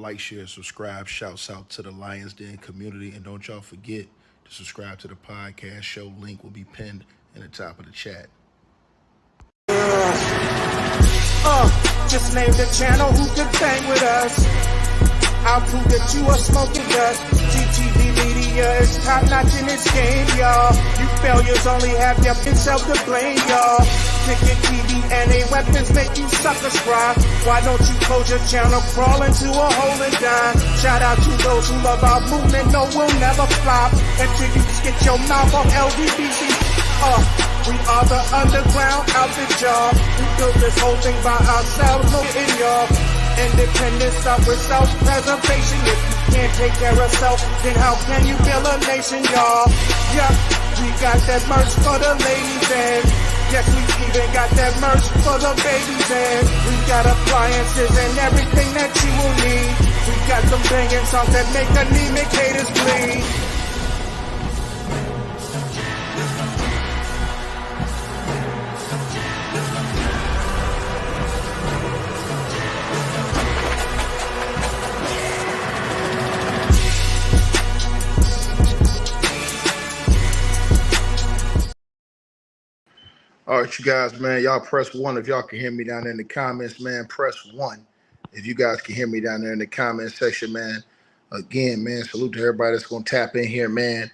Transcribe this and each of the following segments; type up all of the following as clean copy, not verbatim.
like, share, subscribe. Shouts out to the Lions Den community. And don't y'all forget to subscribe to the podcast show. Link will be pinned in the top of the chat. Just name the channel who could bang with us. I'll prove that you are smoking dust. GTV Media is top notch in this game, y'all. You failures only have yourself to blame, y'all. Ticket TV and a weapons make you suckers cry. Why don't you close your channel, crawl into a hole and die? Shout out to those who love our movement, no, we'll never flop until you get your mouth on LGBTQ. We are the underground outfit, y'all. We built this whole thing by ourselves, no in y'all. Independence up with self-preservation. If you can't take care of self, then how can you build a nation, y'all? Yeah, we got that merch for the ladies and yes, we even got that merch for the babies and we got appliances and everything that you will need. We got some banging songs that make anemic haters bleed. All right, you guys, man, y'all press 1 if y'all can hear me down there in the comments, man. Press 1 if you guys can hear me down there in the comment section, man. Again, man, salute to everybody that's going to tap in here, man.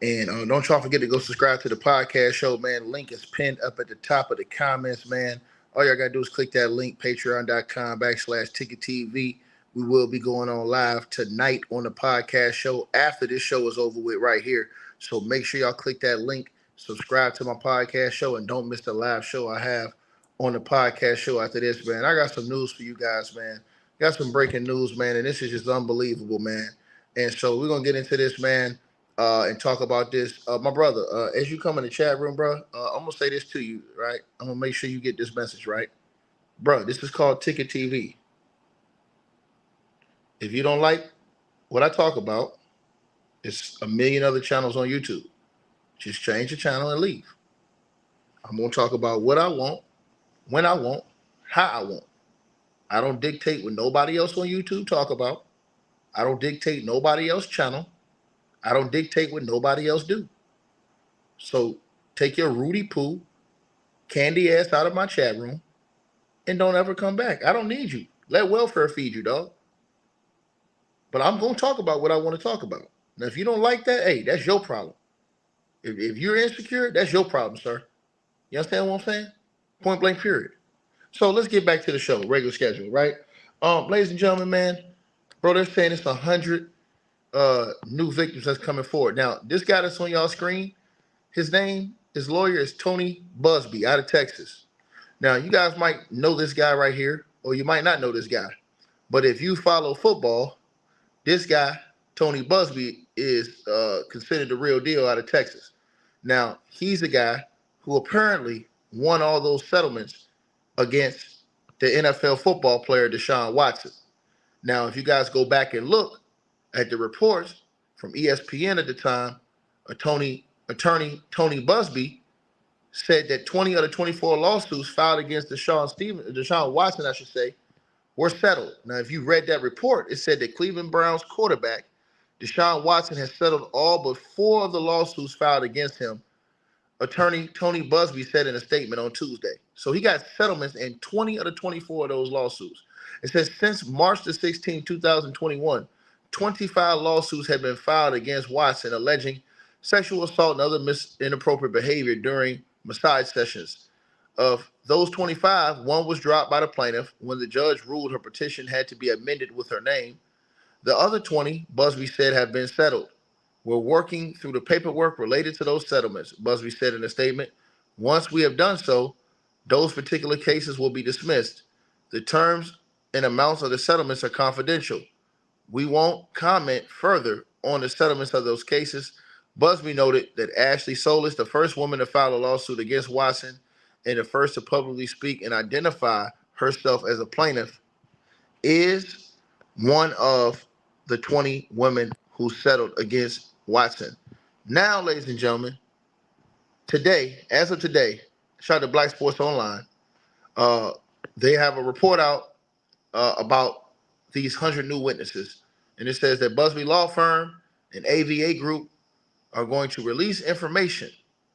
And don't y'all forget to go subscribe to the podcast show, man. Link is pinned up at the top of the comments, man. All y'all got to do is click that link, patreon.com/TicketTV. We will be going on live tonight on the podcast show after this show is over with right here. So make sure y'all click that link. Subscribe to my podcast show and don't miss the live show I have on the podcast show after this, man. I got some news for you guys, man. Got some breaking news, man, and this is just unbelievable, man. And so we're going to get into this, man, and talk about this. My brother, as you come in the chat room, bro, I'm going to say this to you, right? I'm going to make sure you get this message, right? Bro, this is called Ticket TV. If you don't like what I talk about, it's a million other channels on YouTube. Just change the channel and leave. I'm going to talk about what I want, when I want, how I want. I don't dictate what nobody else on YouTube talk about. I don't dictate nobody else's channel. I don't dictate what nobody else do. So take your Rudy Poo, candy ass out of my chat room and don't ever come back. I don't need you. Let welfare feed you, dog. But I'm going to talk about what I want to talk about. Now, if you don't like that, hey, that's your problem. If you're insecure, that's your problem, sir. You understand what I'm saying? Point blank, period. So let's get back to the show, regular schedule, right? Ladies and gentlemen, man, bro, they're saying it's 100 new victims that's coming forward. Now, this guy that's on y'all screen, his lawyer is Tony Busby out of Texas. Now, you guys might know this guy right here, or you might not know this guy. But if you follow football, this guy, Tony Busby, is considered the real deal out of Texas. Now, he's a guy who apparently won all those settlements against the NFL football player Deshaun Watson. Now, if you guys go back and look at the reports from ESPN at the time, attorney Tony Busby said that 20 of the 24 lawsuits filed against Deshaun Watson, I should say, were settled. Now, if you read that report, it said that Cleveland Browns quarterback Deshaun Watson has settled all but 4 of the lawsuits filed against him, attorney Tony Busby said in a statement on Tuesday. So he got settlements in 20 of the 24 of those lawsuits. It says since March the 16th, 2021, 25 lawsuits have been filed against Watson alleging sexual assault and other inappropriate behavior during massage sessions. Of those 25, 1 was dropped by the plaintiff when the judge ruled her petition had to be amended with her name. The other 20, Busby said, have been settled. We're working through the paperwork related to those settlements, Busby said in a statement. Once we have done so, those particular cases will be dismissed. The terms and amounts of the settlements are confidential. We won't comment further on the settlements of those cases. Busby noted that Ashley Solis, the first woman to file a lawsuit against Watson and the first to publicly speak and identify herself as a plaintiff, is one of the 20 women who settled against Watson. Now, ladies and gentlemen, today, as of today, shout out to Black Sports Online, they have a report out about these 100 new witnesses. And it says that Busby Law Firm and AVA Group are going to release information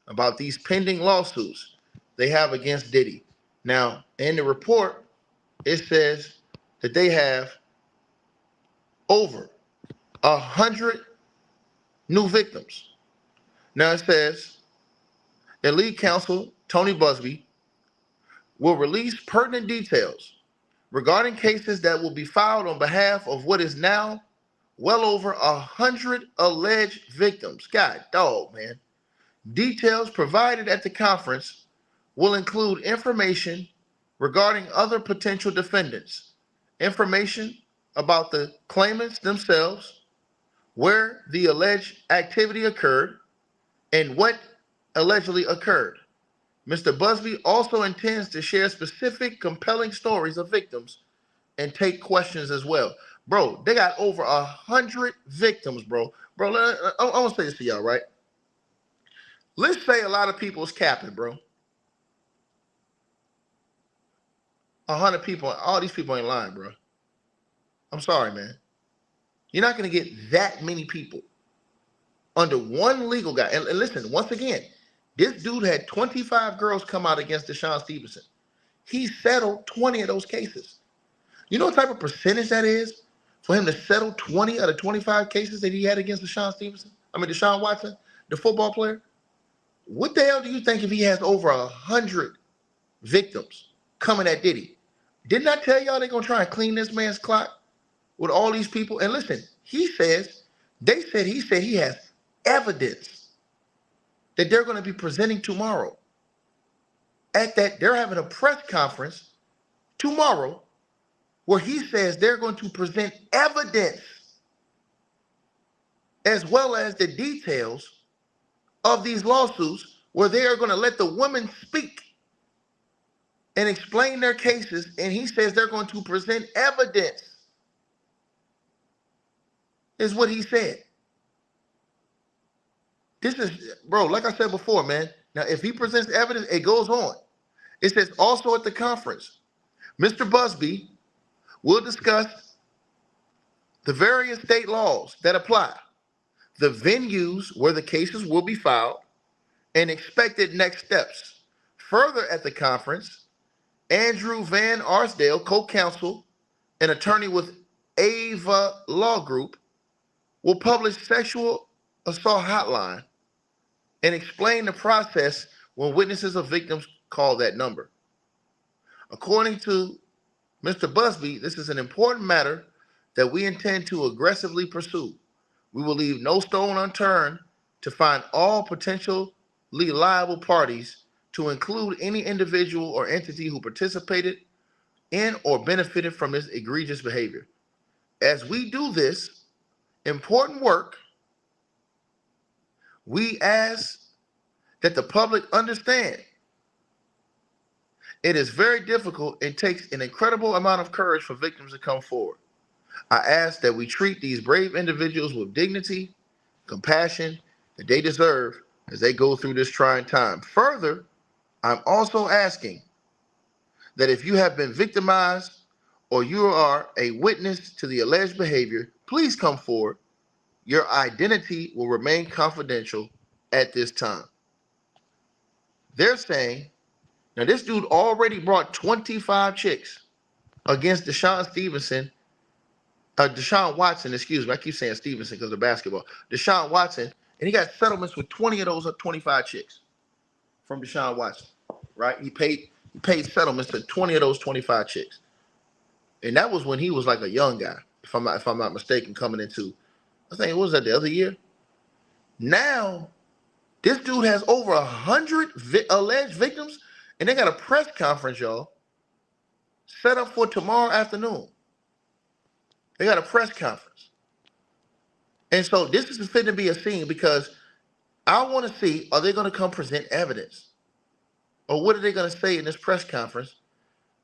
about these pending lawsuits they have against Diddy. Now, in the report, it says that they have over 100 new victims. Now, it says that lead counsel, Tony Busby, will release pertinent details regarding cases that will be filed on behalf of what is now well over 100 alleged victims. God dog, man. Details provided at the conference will include information regarding other potential defendants, information about the claimants themselves, where the alleged activity occurred, and what allegedly occurred. Mr. Busby also intends to share specific, compelling stories of victims and take questions as well. Bro, they got over 100 victims, bro. Bro, I want to say this to y'all, right? Let's say a lot of people is capping, bro. 100 people, all these people ain't lying, bro. I'm sorry, man. You're not going to get that many people under one legal guy. And listen, once again, this dude had 25 girls come out against Deshaun Stevenson. He settled 20 of those cases. You know what type of percentage that is for him to settle 20 out of 25 cases that he had against Deshaun Watson, the football player? What the hell do you think if he has over 100 victims coming at Diddy? Didn't I tell y'all they're going to try and clean this man's clock with all these people? And listen, he said he has evidence that they're going to be presenting tomorrow. At that, they're having a press conference tomorrow where he says they're going to present evidence as well as the details of these lawsuits where they are going to let the women speak and explain their cases, and he says they're going to present evidence, is what he said. This is, bro, like I said before, man. Now, if he presents evidence, it goes on. It says also at the conference, Mr. Busby will discuss the various state laws that apply, the venues where the cases will be filed, and expected next steps. Further at the conference, Andrew Van Arsdale, co-counsel and attorney with Ava Law Group, will publish sexual assault hotline and explain the process when witnesses or victims call that number. According to Mr. Busby, this is an important matter that we intend to aggressively pursue. We will leave no stone unturned to find all potentially liable parties, to include any individual or entity who participated in or benefited from this egregious behavior. As we do this important work, we ask that the public understand it is very difficult and takes an incredible amount of courage for victims to come forward. I ask that we treat these brave individuals with dignity, compassion that they deserve as they go through this trying time. Further, I'm also asking that if you have been victimized or you are a witness to the alleged behavior, please come forward. Your identity will remain confidential at this time. They're saying, now this dude already brought 25 chicks against Deshaun Watson, excuse me. I keep saying Stevenson because of basketball. Deshaun Watson, and he got settlements with 20 of those 25 chicks from Deshaun Watson, right? He paid settlements to 20 of those 25 chicks. And that was when he was like a young guy, if I'm not mistaken, coming into, I think, what was that, the other year? Now, this dude has over 100 alleged victims, and they got a press conference, y'all, set up for tomorrow afternoon. They got a press conference. And so this is fit to be a scene because I want to see, are they going to come present evidence? Or what are they going to say in this press conference?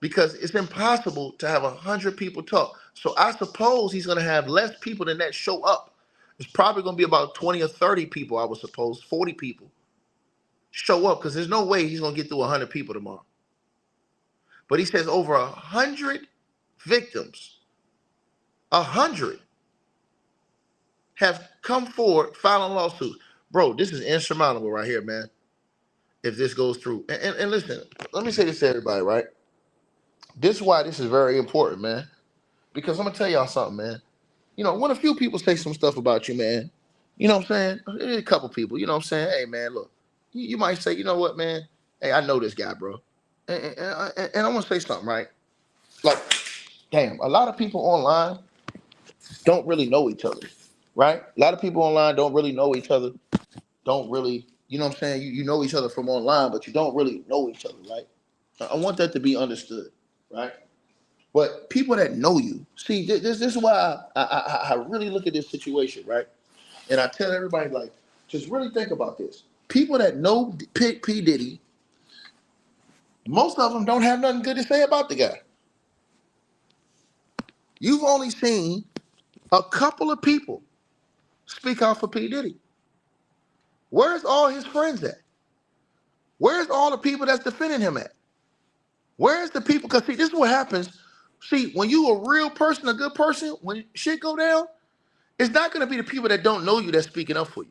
Because it's impossible to have 100 people talk. So I suppose he's going to have less people than that show up. It's probably going to be about 20 or 30 people, I would suppose, 40 people show up, because there's no way he's going to get through 100 people tomorrow. But he says over 100 victims 100 have come forward filing lawsuits. Bro, this is insurmountable right here, man. If this goes through. And listen, let me say this to everybody, right? This is why this is very important, man. Because I'm gonna tell y'all something, man. You know, when a few people say some stuff about you, man, you know what I'm saying? A couple people, you know what I'm saying? Hey, man, look, you might say, you know what, man? Hey, I know this guy, bro. And I want to say something, right? Like, damn, a lot of people online don't really know each other, right? A lot of people online don't really know each other, don't really, you know what I'm saying? You know each other from online, but you don't really know each other, right? I want that to be understood, right? But people that know you, see, this is why I really look at this situation, right? And I tell everybody, like, just really think about this. People that know P. Diddy, most of them don't have nothing good to say about the guy. You've only seen a couple of people speak out for P. Diddy. Where's all his friends at? Where's all the people that's defending him at? Where's the people? Because, see, this is what happens. See, when you a real person, a good person, when shit go down, it's not going to be the people that don't know you that's speaking up for you.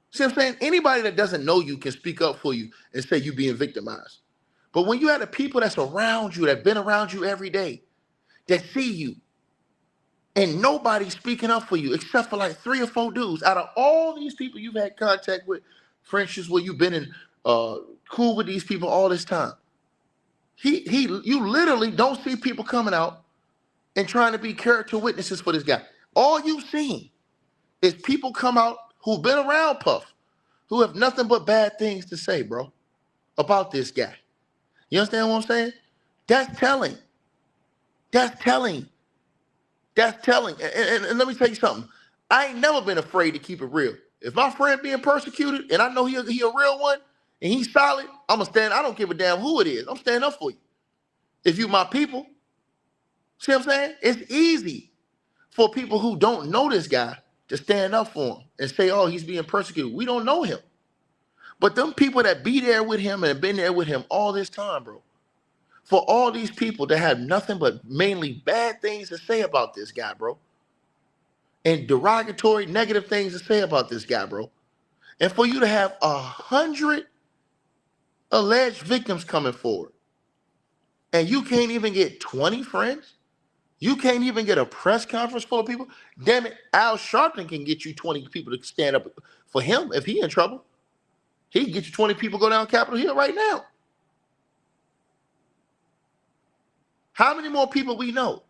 See what I'm saying? Anybody that doesn't know you can speak up for you and say you being victimized. But when you have the people that's around you, that been around you every day, that see you, and nobody's speaking up for you except for like 3 or 4 dudes out of all these people you've had contact with, friendships where you've been in cool with these people all this time. You literally don't see people coming out and trying to be character witnesses for this guy. All you've seen is people come out who've been around Puff, who have nothing but bad things to say, bro, about this guy. You understand what I'm saying? That's telling. That's telling. That's telling. And let me tell you something. I ain't never been afraid to keep it real. If my friend being persecuted and I know he a real one and he's solid, I'm going to stand. I don't give a damn who it is. I'm standing up for you. If you my people, see what I'm saying? It's easy for people who don't know this guy to stand up for him and say, oh, he's being persecuted. We don't know him. But them people that be there with him and have been there with him all this time, bro, for all these people to have nothing but mainly bad things to say about this guy, bro, and derogatory, negative things to say about this guy, bro, and for you to have 100 alleged victims coming forward, and you can't even get 20 friends, you can't even get a press conference full of people. Damn it, Al Sharpton can get you 20 people to stand up for him if he in trouble. He can get you 20 people go down Capitol Hill right now. How many more people we know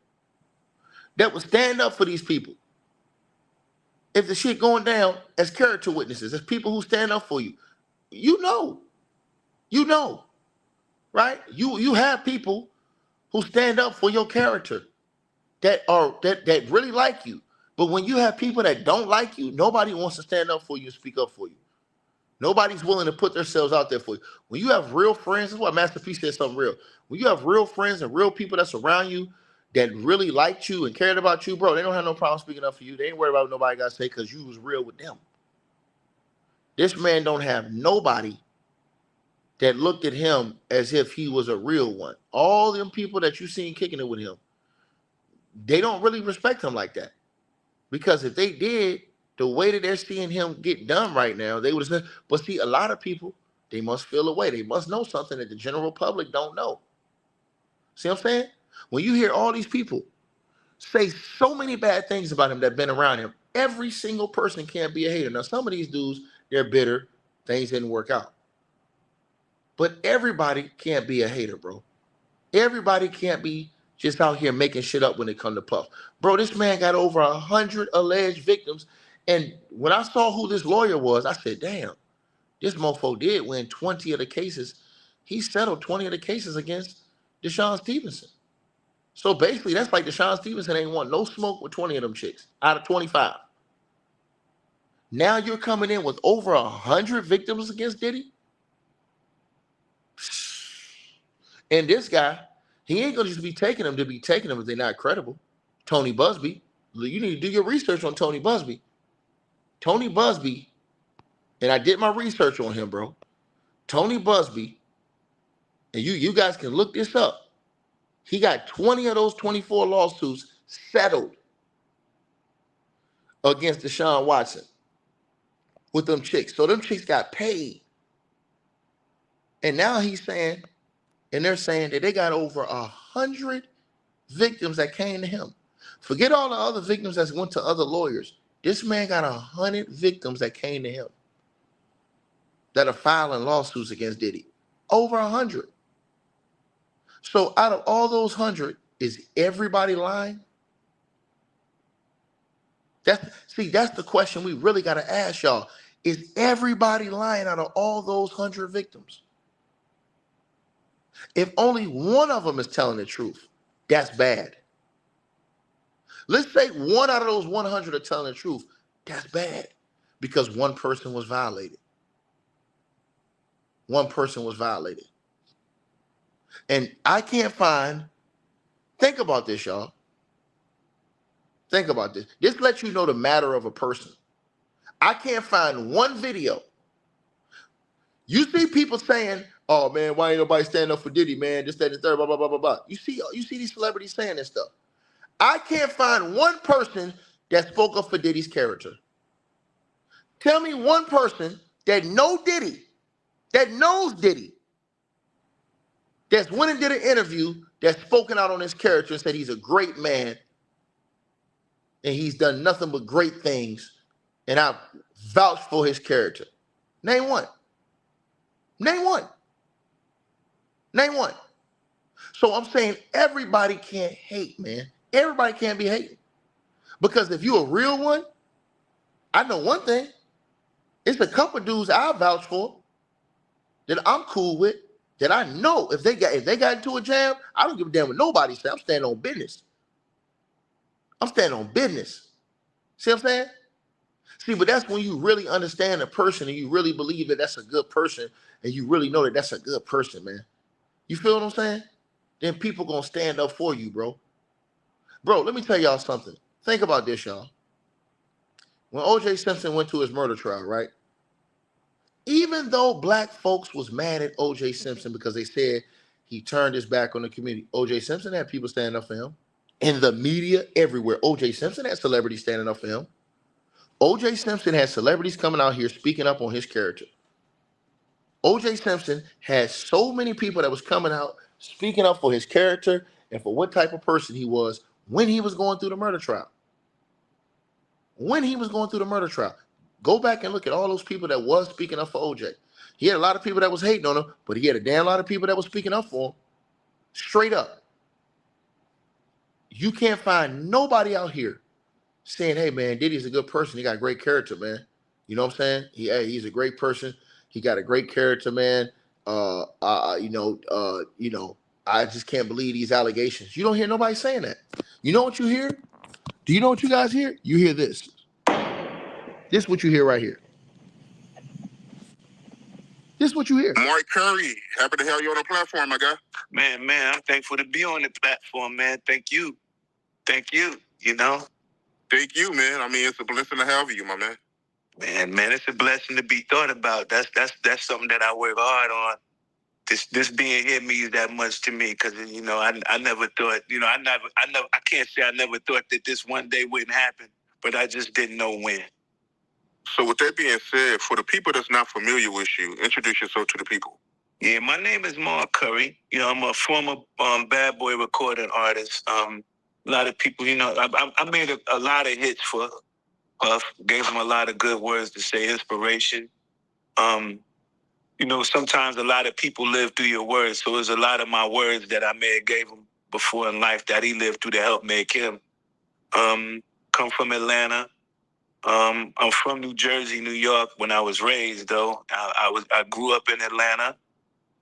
that would stand up for these people if the shit going down as character witnesses, as people who stand up for you? You know, right? You have people who stand up for your character that really like you. But when you have people that don't like you, nobody wants to stand up for you and speak up for you. Nobody's willing to put themselves out there for you. When you have real friends, this is why Master P said something real. When you have real friends and real people that's around you that really liked you and cared about you, bro, they don't have no problem speaking up for you. They ain't worried about what nobody got to say because you was real with them. This man don't have nobody that looked at him as if he was a real one. All them people that you seen kicking it with him, they don't really respect him like that. Because if they did, the way that they're seeing him get done right now, they would have said, but see, a lot of people, they must feel a way. They must know something that the general public don't know. See what I'm saying? When you hear all these people say so many bad things about him that have been around him, every single person can't be a hater. Now, some of these dudes, they're bitter. Things didn't work out. But everybody can't be a hater, bro. Everybody can't be just out here making shit up when it comes to Puff. Bro, this man got over 100 alleged victims. And when I saw who this lawyer was, I said, damn, this mofo did win 20 of the cases. He settled 20 of the cases against Deshaun Stevenson. So basically, that's like Deshaun Stevenson ain't want no smoke with 20 of them chicks out of 25. Now you're coming in with over 100 victims against Diddy? And this guy, he ain't gonna just be taking them to be taking them if they're not credible. Tony Busby, you need to do your research on Tony Busby. Tony Busby, and I did my research on him, bro. Tony Busby, and you guys can look this up. He got 20 of those 24 lawsuits settled against Deshaun Watson with them chicks. So them chicks got paid. And now he's saying, and they're saying that they got over 100 victims that came to him. Forget all the other victims that went to other lawyers. This man got 100 victims that came to him that are filing lawsuits against Diddy. Over 100. So out of all those 100, is everybody lying? That's the question we really got to ask y'all. Is everybody lying out of all those 100 victims? If only one of them is telling the truth, that's bad. Let's say one out of those 100 are telling the truth. That's bad because one person was violated. One person was violated. And I can't find, think about this, y'all. Think about this. This lets you know the matter of a person. I can't find one video. You see people saying, oh man, why ain't nobody standing up for Diddy, man? This, that, and the third, blah, blah, blah, blah, blah. You see these celebrities saying this stuff. I can't find one person that spoke up for Diddy's character. Tell me one person that knows Diddy, that's went and did an interview, that's spoken out on his character and said he's a great man and he's done nothing but great things, and I vouch for his character. Name one. Name one. Name one. So I'm saying everybody can't hate, man. Everybody can't be hating. Because if you're a real one, I know one thing. It's a couple dudes I vouch for that I'm cool with, that I know if they got into a jam, I don't give a damn what nobody says. I'm standing on business. I'm standing on business. See what I'm saying? See, but that's when you really understand a person and you really believe that that's a good person and you really know that that's a good person, man. You feel what I'm saying? Then people gonna stand up for you, bro. Bro, let me tell y'all something. Think about this, y'all. When O.J. Simpson went to his murder trial, right? Even though black folks was mad at O.J. Simpson because they said he turned his back on the community, O.J. Simpson had people standing up for him. In the media, everywhere, O.J. Simpson had celebrities standing up for him. O.J. Simpson had celebrities coming out here speaking up on his character. O.J. Simpson had so many people that was coming out speaking up for his character and for what type of person he was when he was going through the murder trial. When he was going through the murder trial. Go back and look at all those people that was speaking up for O.J. He had a lot of people that was hating on him, but he had a damn lot of people that was speaking up for him. Straight up. You can't find nobody out here saying, hey, man, Diddy's a good person. He got great character, man. You know what I'm saying? He's a great person. He got a great character, man. I just can't believe these allegations. You don't hear nobody saying that. You know what you hear? Do you know what you guys hear? You hear this. This is what you hear right here. This is what you hear. Mark Curry, happy to have you on the platform, my guy. Man, I'm thankful to be on the platform, man. Thank you. You know? Thank you, man. I mean, it's a blessing to have you, my man. Man, it's a blessing to be thought about. That's something that I work hard on. This being here means that much to me because, you know, I never thought, you know, I can't say I never thought that this one day wouldn't happen, but I just didn't know when. So with that being said, for the people that's not familiar with you, introduce yourself to the people. Yeah, my name is Mark Curry. You know, I'm a former bad boy recording artist. A lot of people, you know, I made a lot of hits for Puff, gave him a lot of good words to say, inspiration. You know, sometimes a lot of people live through your words, so there's a lot of my words that I may have gave him before in life that he lived through to help make him. Come from Atlanta. I'm from New Jersey, New York. When I was raised, though, I grew up in Atlanta.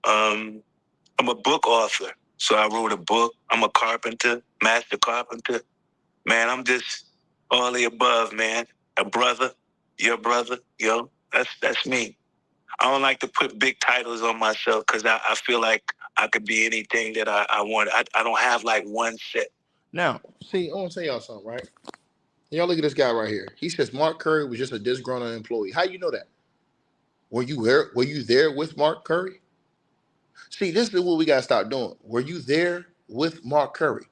I'm a book author, so I wrote a book. I'm a carpenter, master carpenter. Man, I'm just all the above, man. A brother, your brother, yo. That's me. I don't like to put big titles on myself because I feel like I could be anything that I want. I don't have like one set. Now, see, I want to tell y'all something, right? Y'all look at this guy right here. He says Mark Curry was just a disgruntled employee. How you know that? Were you there with Mark Curry? See, this is what we got to start doing. Were you there with Mark Curry?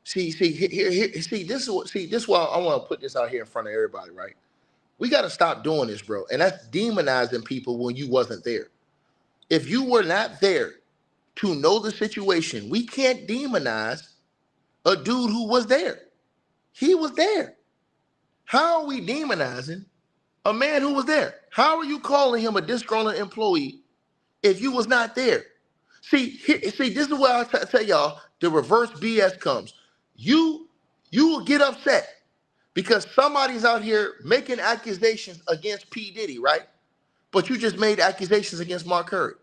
See, this is why I want to put this out here in front of everybody, right? We got to stop doing this, bro. And that's demonizing people when you wasn't there. If you were not there to know the situation, we can't demonize a dude who was there. He was there. How are we demonizing a man who was there? How are you calling him a disgruntled employee if you was not there? See, this is where I tell y'all the reverse BS comes. You will get upset because somebody's out here making accusations against P. Diddy, right? But you just made accusations against Mark Curry.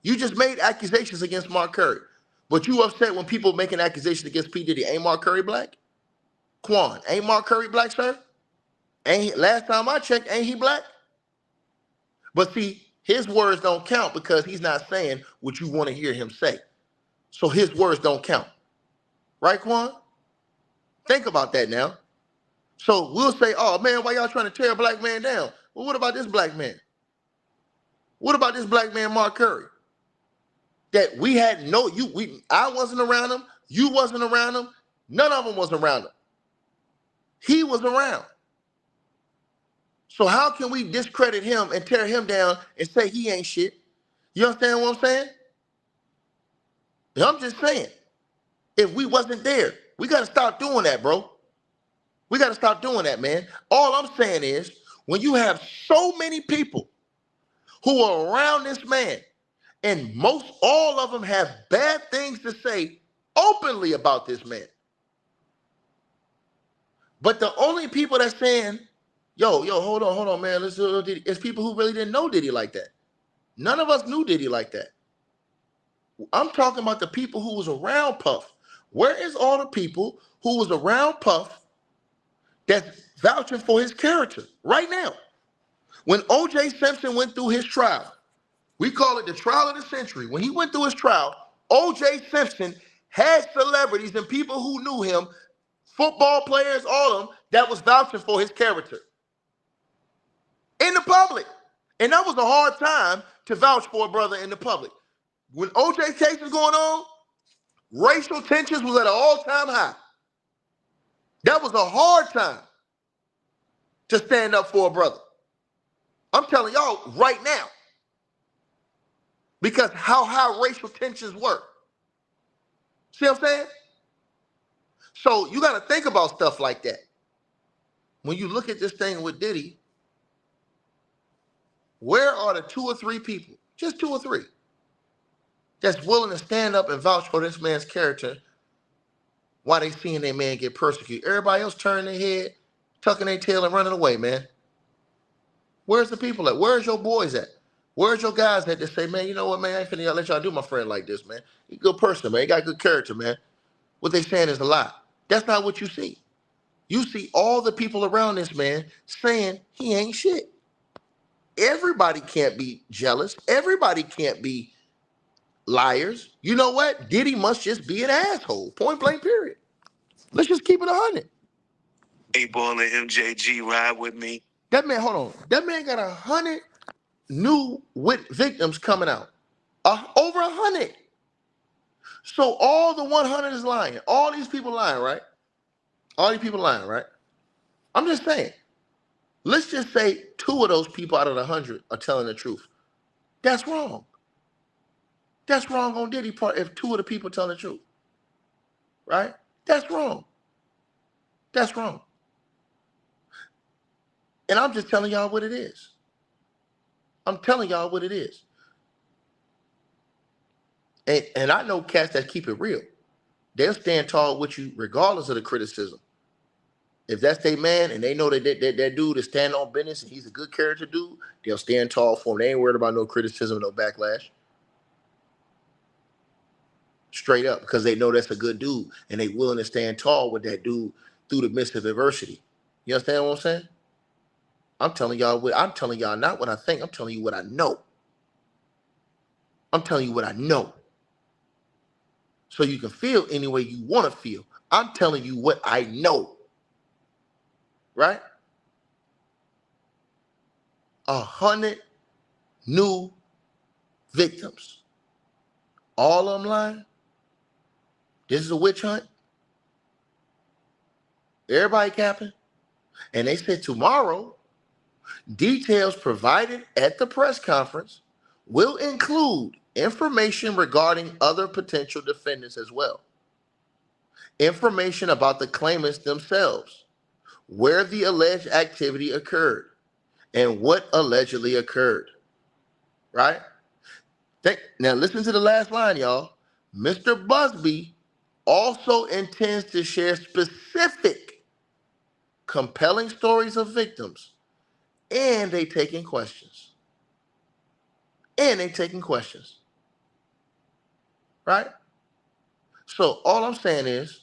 You just made accusations against Mark Curry. But you upset when people making accusations against P. Diddy. Ain't Mark Curry black? Quan, ain't Mark Curry black, sir? Last time I checked, ain't he black? But see, his words don't count because he's not saying what you want to hear him say. So his words don't count. Right, Quan? Think about that now. So we'll say, oh man, why y'all trying to tear a black man down? Well, what about this black man? What about this black man, Mark Curry? That I wasn't around him, you wasn't around him, none of them was around him. He was around. So how can we discredit him and tear him down and say he ain't shit? You understand what I'm saying? I'm just saying, if we wasn't there, we got to stop doing that, bro. We got to stop doing that, man. All I'm saying is, when you have so many people who are around this man, and all of them have bad things to say openly about this man. But the only people that's saying, yo, hold on, man, let's do Diddy, it's people who really didn't know Diddy like that. None of us knew Diddy like that. I'm talking about the people who was around Puff. Where is all the people who was around Puff that's vouching for his character right now? When O.J. Simpson went through his trial, we call it the trial of the century. When he went through his trial, O.J. Simpson had celebrities and people who knew him, football players, all of them, that was vouching for his character in the public. And that was a hard time to vouch for a brother in the public. When O.J. case was going on, racial tensions was at an all-time high. That was a hard time to stand up for a brother. I'm telling y'all right now. Because how high racial tensions were. See what I'm saying? So you got to think about stuff like that. When you look at this thing with Diddy, where are the 2 or 3 people, just 2 or 3, that's willing to stand up and vouch for this man's character while they seeing their man get persecuted? Everybody else turning their head, tucking their tail and running away, man. Where's the people at? Where's your boys at? Where's your guys at that say, man, you know what, man, I ain't finna let y'all do my friend like this, man. He's a good person, man. He got good character, man. What they saying is a lie. That's not what you see. You see all the people around this man saying he ain't shit. Everybody can't be jealous. Everybody can't be liars. You know what? Diddy must just be an asshole. Point blank, period. Let's just keep it 100. A-Ball and MJG ride with me. That man, hold on. That man got 100 new victims coming out. Over 100. So all the 100 is lying. All these people lying, right? All these people lying, right? I'm just saying. Let's just say 2 of those people out of the 100 are telling the truth. That's wrong. That's wrong on Diddy part if 2 of the people tell the truth. Right? That's wrong. That's wrong. And I'm just telling y'all what it is. I'm telling y'all what it is. And I know cats that keep it real. They'll stand tall with you regardless of the criticism. If that's their man and they know that dude is standing on business and he's a good character dude, they'll stand tall for him. They ain't worried about no criticism, no backlash. Straight up, because they know that's a good dude and they willing to stand tall with that dude through the midst of adversity. You understand what I'm saying? I'm telling y'all not what I think. I'm telling you what I know. I'm telling you what I know. So you can feel any way you want to feel. I'm telling you what I know. Right? 100 new victims. All of them lying. This is a witch hunt. Everybody capping. And they said tomorrow, details provided at the press conference will include information regarding other potential defendants as well. Information about the claimants themselves, where the alleged activity occurred, and what allegedly occurred. Right? Now listen to the last line, y'all. Mr. Busby also intends to share specific, compelling stories of victims, and they taking questions. Right? So all I'm saying is,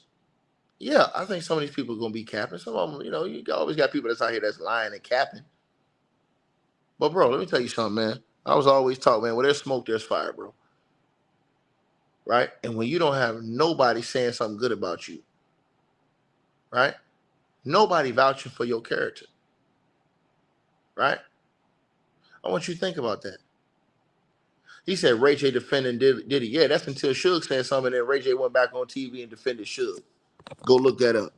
yeah, I think some of these people are gonna be capping. Some of them, you always got people that's out here that's lying and capping. But bro, let me tell you something, man. I was always taught, man, where there's smoke, there's fire, bro. Right? And when you don't have nobody saying something good about you, right? Nobody vouching for your character, right? I want you to think about that. He said Ray J defending Diddy. Yeah, that's until Suge said something, and then Ray J went back on TV and defended Suge. Go look that up.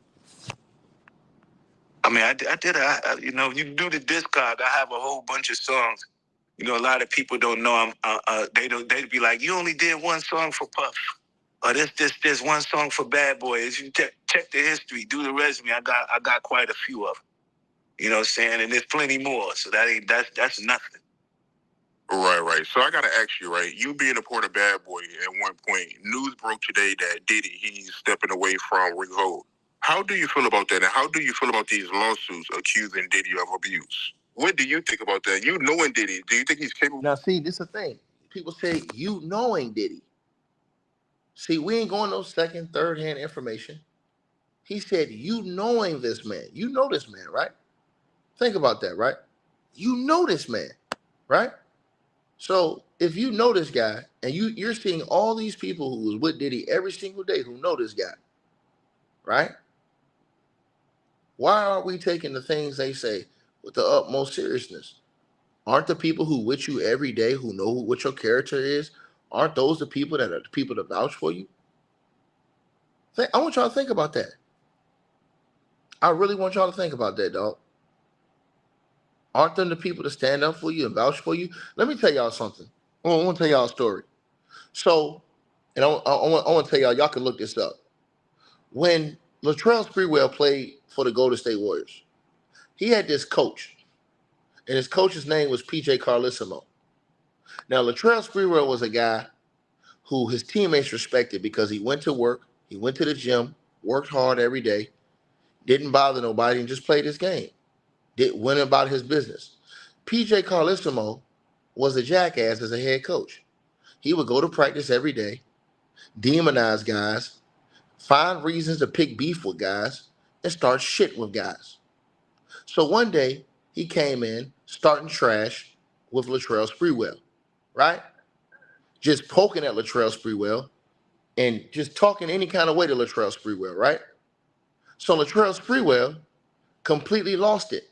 I mean, I did. You do the discog. I have a whole bunch of songs. A lot of people don't know. They'd be like, you only did one song for Puff, or this one song for Bad Boy. As you check the history, do the resume. I got quite a few of them. You know what I'm saying? And there's plenty more. So that's nothing. Right. So I gotta ask you, right? You being a part of Bad Boy at one point, news broke today that Diddy, he's stepping away from Revolt. How do you feel about that? And how do you feel about these lawsuits accusing Diddy of abuse? What do you think about that? You knowing Diddy, do you think he's capable? Now, see, this is the thing. People say you knowing Diddy. See, we ain't going no second, third hand information. He said you knowing this man. You know this man, right? Think about that, right? You know this man, right? So if you know this guy and you're seeing all these people who was with Diddy every single day who know this guy, right? Why aren't we taking the things they say with the utmost seriousness? Aren't the people who with you every day who know what your character is, aren't those the people that are the people that vouch for you? I want y'all to think about that. I really want y'all to think about that, dog. Aren't them the people to stand up for you and vouch for you? Let me tell y'all something. I want to tell y'all a story. So, and I want to tell y'all can look this up. When Latrell Sprewell played for the Golden State Warriors, he had this coach, and his coach's name was PJ Carlesimo. Now, Latrell Sprewell was a guy who his teammates respected because he went to work, he went to the gym, worked hard every day, didn't bother nobody, and just played his game. Went about his business. PJ Carlesimo was a jackass as a head coach. He would go to practice every day, demonize guys, find reasons to pick beef with guys, and start shit with guys. So one day, he came in starting trash with Latrell Sprewell, right? Just poking at Latrell Sprewell and just talking any kind of way to Latrell Sprewell, right? So Latrell Sprewell completely lost it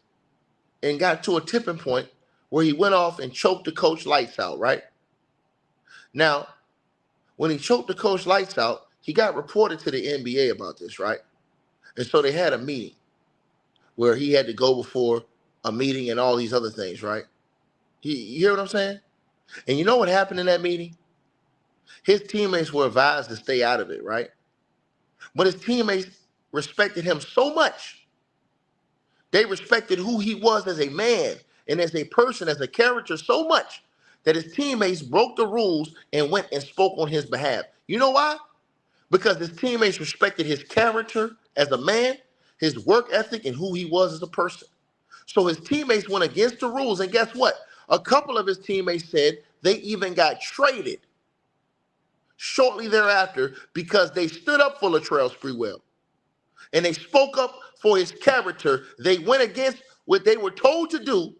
and got to a tipping point where he went off and choked the coach lights out, right? Now, when he choked the coach lights out, he got reported to the NBA about this, right? And so they had a meeting where he had to go before a meeting and all these other things, right? You hear what I'm saying? And you know what happened in that meeting? His teammates were advised to stay out of it, right? But his teammates respected him so much. They respected who he was as a man and as a person, as a character so much that his teammates broke the rules and went and spoke on his behalf. You know why? Because his teammates respected his character as a man, his work ethic, and who he was as a person. So his teammates went against the rules, and guess what? A couple of his teammates said they even got traded shortly thereafter because they stood up for Latrell Sprewell. And they spoke up for his character. They went against what they were told to do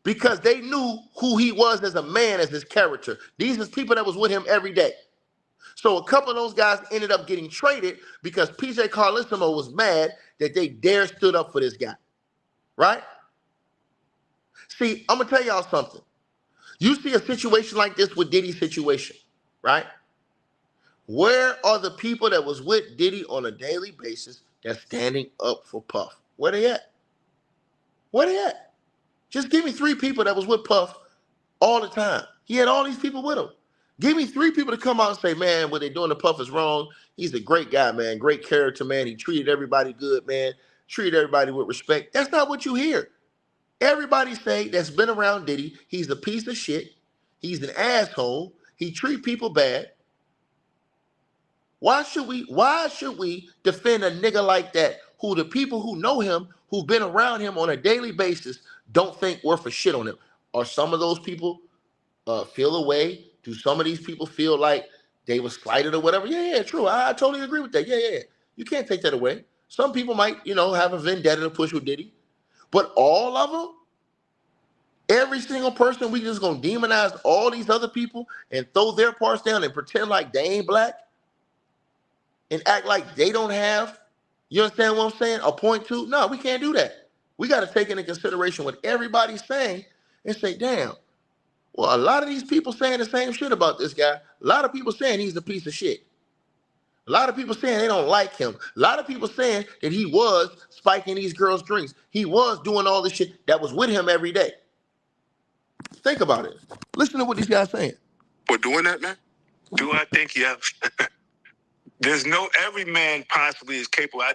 because they knew who he was as a man, as his character. These are people that was with him every day. So a couple of those guys ended up getting traded because PJ Carlesimo was mad that they stood up for this guy, right? See, I'm going to tell y'all something. You see a situation like this with Diddy's situation, right? Where are the people that was with Diddy on a daily basis that's standing up for Puff? Where they at? Where they at? Just give me 3 people that was with Puff all the time. He had all these people with him. Give me 3 people to come out and say, man, what they're doing to Puff is wrong. He's a great guy, man. Great character, man. He treated everybody good, man. Treated everybody with respect. That's not what you hear. Everybody say that's been around Diddy, he's a piece of shit. He's an asshole. He treat people bad. Why should we defend a nigga like that who the people who know him, who've been around him on a daily basis, don't think worth a shit on him? Are some of those people feel away? Do some of these people feel like they were slighted or whatever? Yeah, true. I totally agree with that. Yeah. You can't take that away. Some people might, have a vendetta to push with Diddy. But all of them, every single person, we just gonna demonize all these other people and throw their parts down and pretend like they ain't black and act like they don't have, you understand what I'm saying, a point to? No, we can't do that. We got to take into consideration what everybody's saying and say, damn, well, a lot of these people saying the same shit about this guy. A lot of people saying he's a piece of shit. A lot of people saying they don't like him. A lot of people saying that he was spiking these girls' drinks. He was doing all this shit that was with him every day. Think about it. Listen to what these guys saying. For doing that, man? Do I think, yeah. Every man possibly is capable. I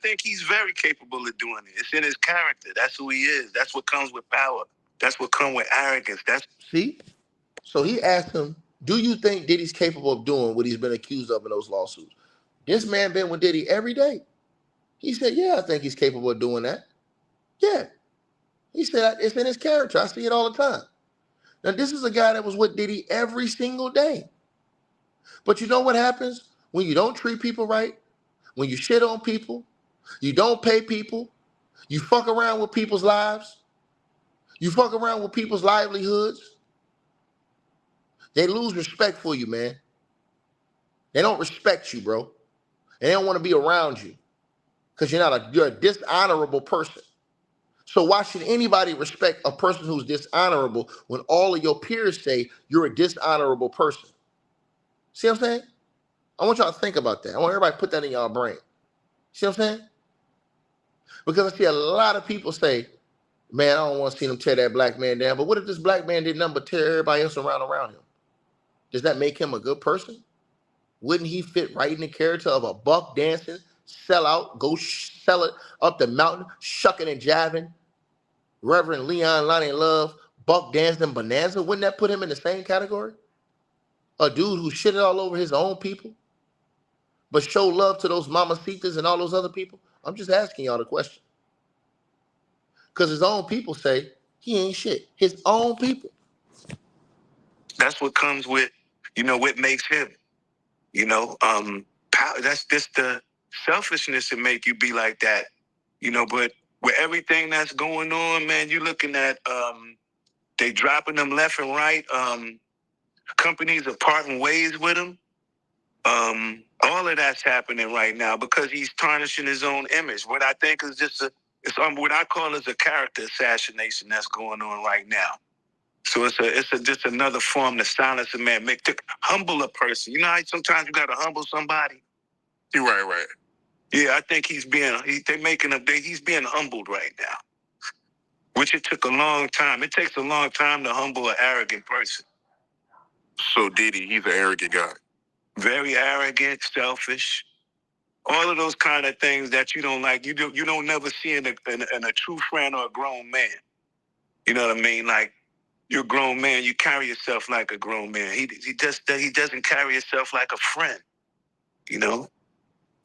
think he's very capable of doing it. It's in his character. That's who he is. That's what comes with power. That's what comes with arrogance. See? So he asked him, do you think Diddy's capable of doing what he's been accused of in those lawsuits? This man been with Diddy every day. He said, yeah, I think he's capable of doing that. Yeah. He said, it's in his character. I see it all the time. Now, this is a guy that was with Diddy every single day. But you know what happens when you don't treat people right? When you shit on people, you don't pay people, you fuck around with people's lives, you fuck around with people's livelihoods, they lose respect for you, man. They don't respect you, bro. And they don't want to be around you because you're a dishonorable person. So why should anybody respect a person who's dishonorable when all of your peers say you're a dishonorable person? See what I'm saying? I want y'all to think about that. I want everybody to put that in y'all brain. See what I'm saying? Because I see a lot of people say, man, I don't want to see them tear that black man down. But what if this black man did nothing but tear everybody else around him? Does that make him a good person? Wouldn't he fit right in the character of a buck dancing, sell out, go sell it up the mountain, shucking and jiving, Reverend Leon Lonnie Love, buck dancing bonanza? Wouldn't that put him in the same category? A dude who shitted all over his own people, but show love to those mamacitas and all those other people? I'm just asking y'all the question. Because his own people say he ain't shit. His own people. That's what comes with, what makes him. Power, that's just the selfishness that make you be like that. But with everything that's going on, man, you're looking at they dropping them left and right. Companies are parting ways with him. All of that's happening right now because he's tarnishing his own image. What I think is just what I call is a character assassination that's going on right now. So it's just another form to silence a man, to humble a person. You know how sometimes you got to humble somebody? You're right. Yeah, I think he's being humbled right now, which it took a long time. It takes a long time to humble an arrogant person. So Diddy, he's an arrogant guy. Very arrogant, selfish, all of those kind of things that you don't like. You don't never see in a true friend or a grown man. You know what I mean? Like, you're a grown man, you carry yourself like a grown man. He doesn't carry himself like a friend.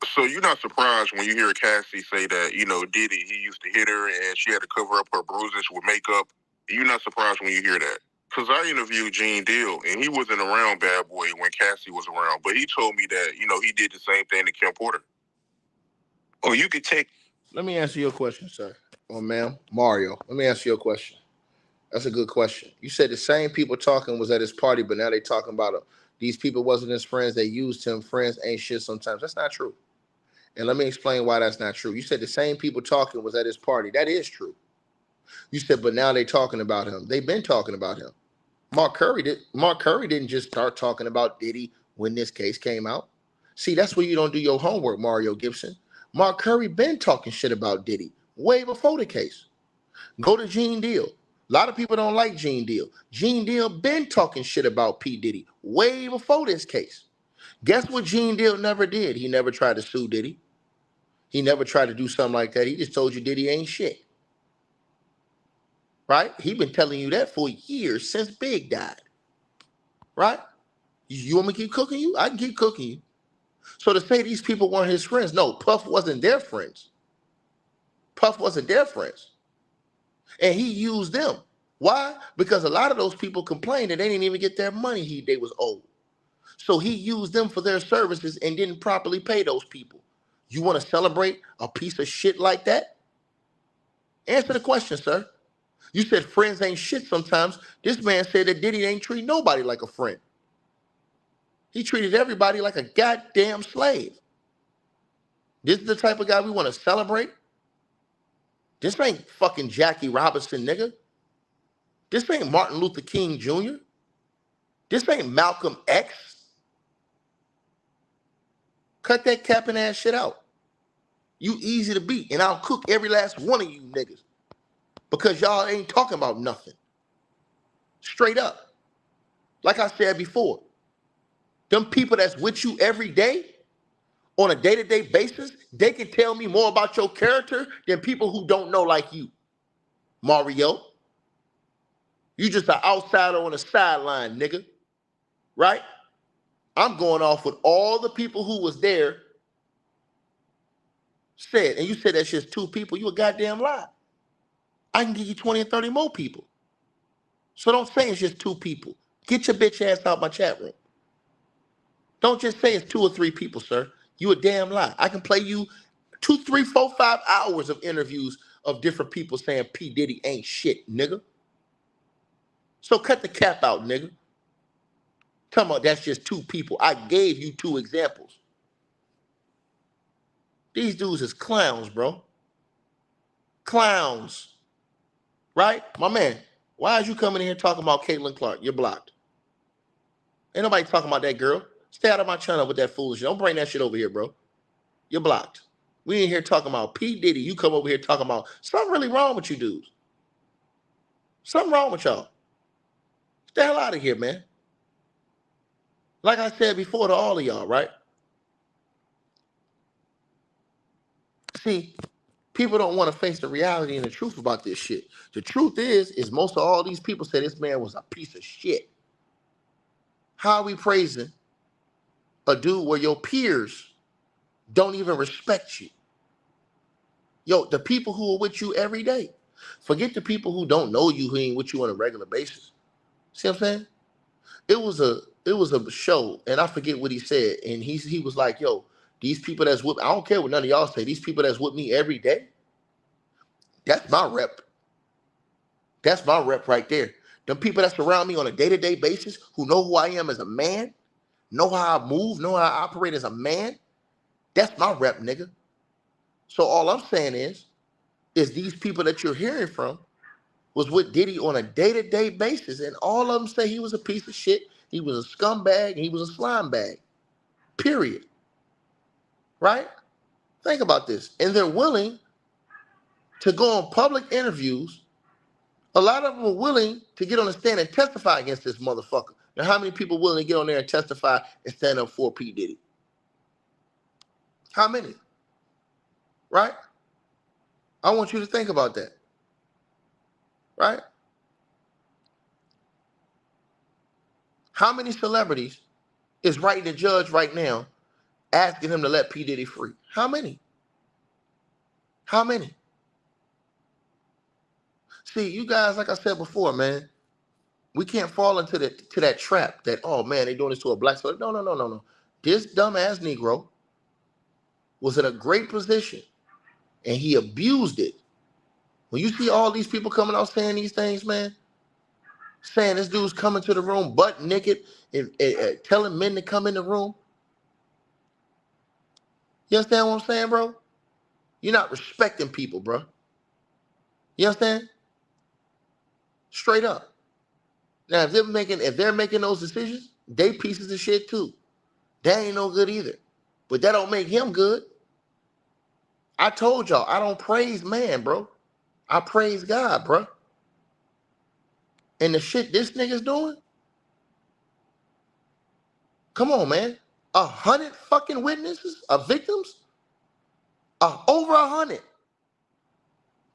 So you're not surprised when you hear Cassie say that, Diddy, he used to hit her and she had to cover up her bruises with makeup. You're not surprised when you hear that. Because I interviewed Gene Deal, and he wasn't around Bad Boy when Cassie was around. But he told me that, he did the same thing to Kim Porter. Or you could take... Let me answer your question, sir. Or ma'am, Mario. Let me answer your question. That's a good question. You said the same people talking was at his party, but now they talking about him. These people wasn't his friends. They used him. Friends ain't shit sometimes. That's not true. And let me explain why that's not true. You said the same people talking was at his party. That is true. You said, but now they talking about him. They've been talking about him. Mark Curry didn't just start talking about Diddy when this case came out. See, that's where you don't do your homework, Mario Gibson. Mark Curry been talking shit about Diddy way before the case. Go to Gene Deal. A lot of people don't like Gene Deal. Gene Deal been talking shit about P. Diddy way before this case. Guess what Gene Deal never did? He never tried to sue Diddy. He never tried to do something like that. He just told you Diddy ain't shit. Right? He been telling you that for years since Big died. Right? You want me to keep cooking you? I can keep cooking you. So to say these people weren't his friends, no, Puff wasn't their friends. Puff wasn't their friends. And he used them. Why? Because a lot of those people complained that they didn't even get their money they was owed. So he used them for their services and didn't properly pay those people. You want to celebrate a piece of shit like that? Answer the question, sir. You said friends ain't shit sometimes. This man said that Diddy ain't treat nobody like a friend. He treated everybody like a goddamn slave. This is the type of guy we want to celebrate? This ain't fucking Jackie Robinson, nigga. This ain't Martin Luther King Jr. This ain't Malcolm X. Cut that capping ass shit out. You easy to beat, and I'll cook every last one of you niggas because y'all ain't talking about nothing. Straight up. Like I said before, them people that's with you every day on a day-to-day basis, they can tell me more about your character than people who don't know like you, Mario. You just an outsider on the sideline, nigga. Right? I'm going off with all the people who was there said, and you said that's just 2 people. You a goddamn lie. I can give you 20 and 30 more people. So don't say it's just 2 people. Get your bitch ass out my chat room. Don't just say it's 2 or 3 people, sir. You a damn lie. I can play you 2, 3, 4, 5 hours of interviews of different people saying P. Diddy ain't shit, nigga. So cut the cap out, nigga. Tell me that's just 2 people. I gave you 2 examples. These dudes is clowns, bro. Clowns. Right? My man, why is you coming in here talking about Caitlin Clark? You're blocked. Ain't nobody talking about that girl. Stay out of my channel with that foolishness. Don't bring that shit over here, bro. You're blocked. We ain't here talking about P. Diddy. You come over here talking about something really wrong with you dudes. Something wrong with y'all. Stay the hell out of here, man. Like I said before to all of y'all, right? See, people don't want to face the reality and the truth about this shit. The truth is most of all these people say this man was a piece of shit. How are we praising a dude where your peers don't even respect you? Yo, the people who are with you every day. Forget the people who don't know you, who ain't with you on a regular basis. See what I'm saying? It was a show, and I forget what he said, and he was like, yo, these people that's with, I don't care what none of y'all say, these people that's with me every day, that's my rep. That's my rep right there. Them people that surround me on a day-to-day basis, who know who I am as a man, know how I move, know how I operate as a man, that's my rep, nigga. So all I'm saying is these people that you're hearing from was with Diddy on a day-to-day basis, and all of them say he was a piece of shit, he was a scumbag, and he was a slime bag. Period. Right? Think about this. And they're willing to go on public interviews. A lot of them are willing to get on the stand and testify against this motherfucker. Now, how many people willing to get on there and testify and stand up for P. Diddy? How many? Right? I want you to think about that. Right? How many celebrities is writing the judge right now asking him to let P. Diddy free? How many? How many? See, you guys, like I said before, man, we can't fall into that trap that, oh man, they doing this to a black celebrity. No. This dumbass Negro was in a great position and he abused it. When you see all these people coming out saying these things, man, saying this dude's coming to the room butt naked and telling men to come in the room. You understand what I'm saying, bro? You're not respecting people, bro. You understand? Straight up. Now, if they're making those decisions, they pieces of shit too. That ain't no good either. But that don't make him good. I told y'all, I don't praise man, bro. I praise God, bro. And the shit this nigga's doing? Come on, man. 100 fucking witnesses of victims? Over 100.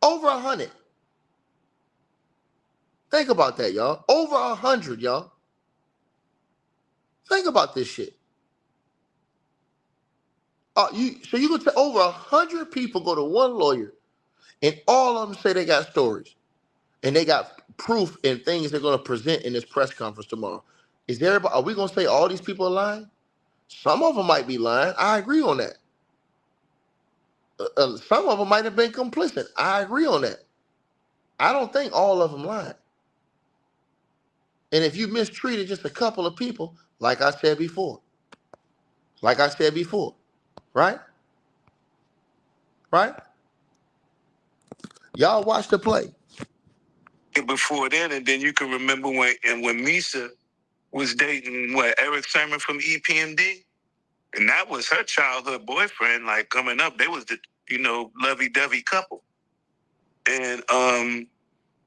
Over 100. Think about that, y'all. Over 100, y'all. Think about this shit. So you could tell over 100 people go to one lawyer, and all of them say they got stories, and they got proof and things they're gonna present in this press conference tomorrow. Are we gonna say all these people are lying? Some of them might be lying. I agree on that. Some of them might have been complicit. I agree on that. I don't think all of them lied. And if you mistreated just a couple of people, like I said before, right? Right? Y'all watch the play. Before then, and then you can remember when Misa was dating Eric Sermon from EPMD, and that was her childhood boyfriend. Like coming up, they was the lovey-dovey couple, and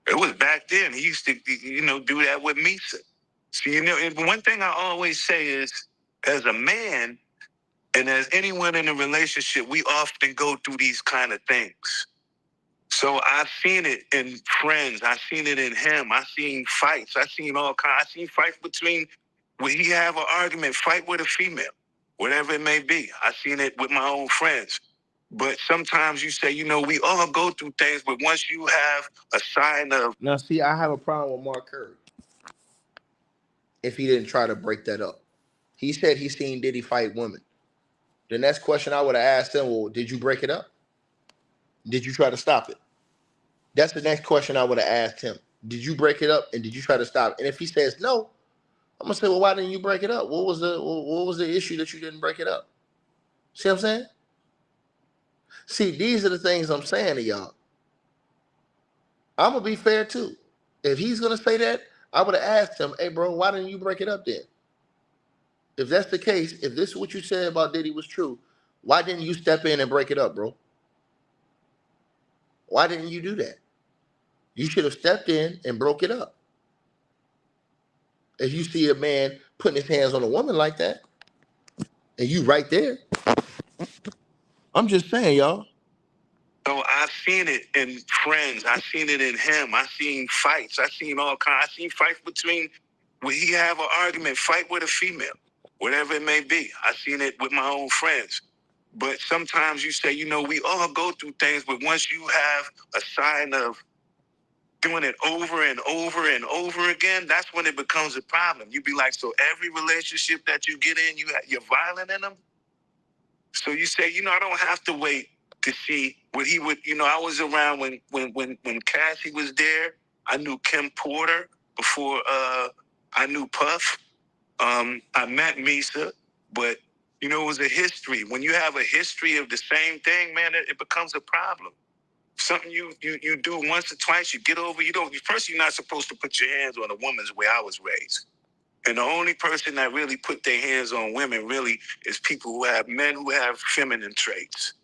it was back then. He used to do that with Misa. So and one thing I always say is, as a man and as anyone in a relationship, we often go through these kind of things. So I've seen it in friends. I've seen it in him. I've seen fights. I've seen all kinds. I've seen fights between, when he have an argument, fight with a female, whatever it may be. I've seen it with my own friends. But sometimes you say, we all go through things, but once you have a sign of... Now, see, I have a problem with Mark Curry if he didn't try to break that up. He said he seen Diddy fight women. The next question I would have asked him, well, did you break it up? Did you try to stop it? That's the next question I would have asked him. Did you break it up and did you try to stop it? And if he says no, I'm gonna say, well, why didn't you break it up? What was the issue that you didn't break it up? See what I'm saying? See, these are the things I'm saying to y'all. I'm gonna be fair too. If he's gonna say that, I would have asked him, hey bro, why didn't you break it up then? If that's the case, if this is what you said about Diddy was true, why didn't you step in and break it up, bro? Why didn't you do that? You should have stepped in and broke it up. If you see a man putting his hands on a woman like that, and you right there, I'm just saying, y'all. So I've seen it in friends. I've seen it in him. I've seen fights. I've seen all kinds. I've seen fights between, when he have an argument, fight with a female, whatever it may be. I've seen it with my own friends. But sometimes you say, we all go through things, but once you have a sign of doing it over and over and over again, that's when it becomes a problem. You be like, so every relationship that you get in, you're violent in them? So you say, I don't have to wait to see what he would, I was around when Cassie was there. I knew Kim Porter before I knew Puff. I met Misa, but it was a history. When you have a history of the same thing, man, it becomes a problem. Something you do once or twice, you get over. First, you're not supposed to put your hands on a woman the way I was raised. And the only person that really put their hands on women really is men who have feminine traits.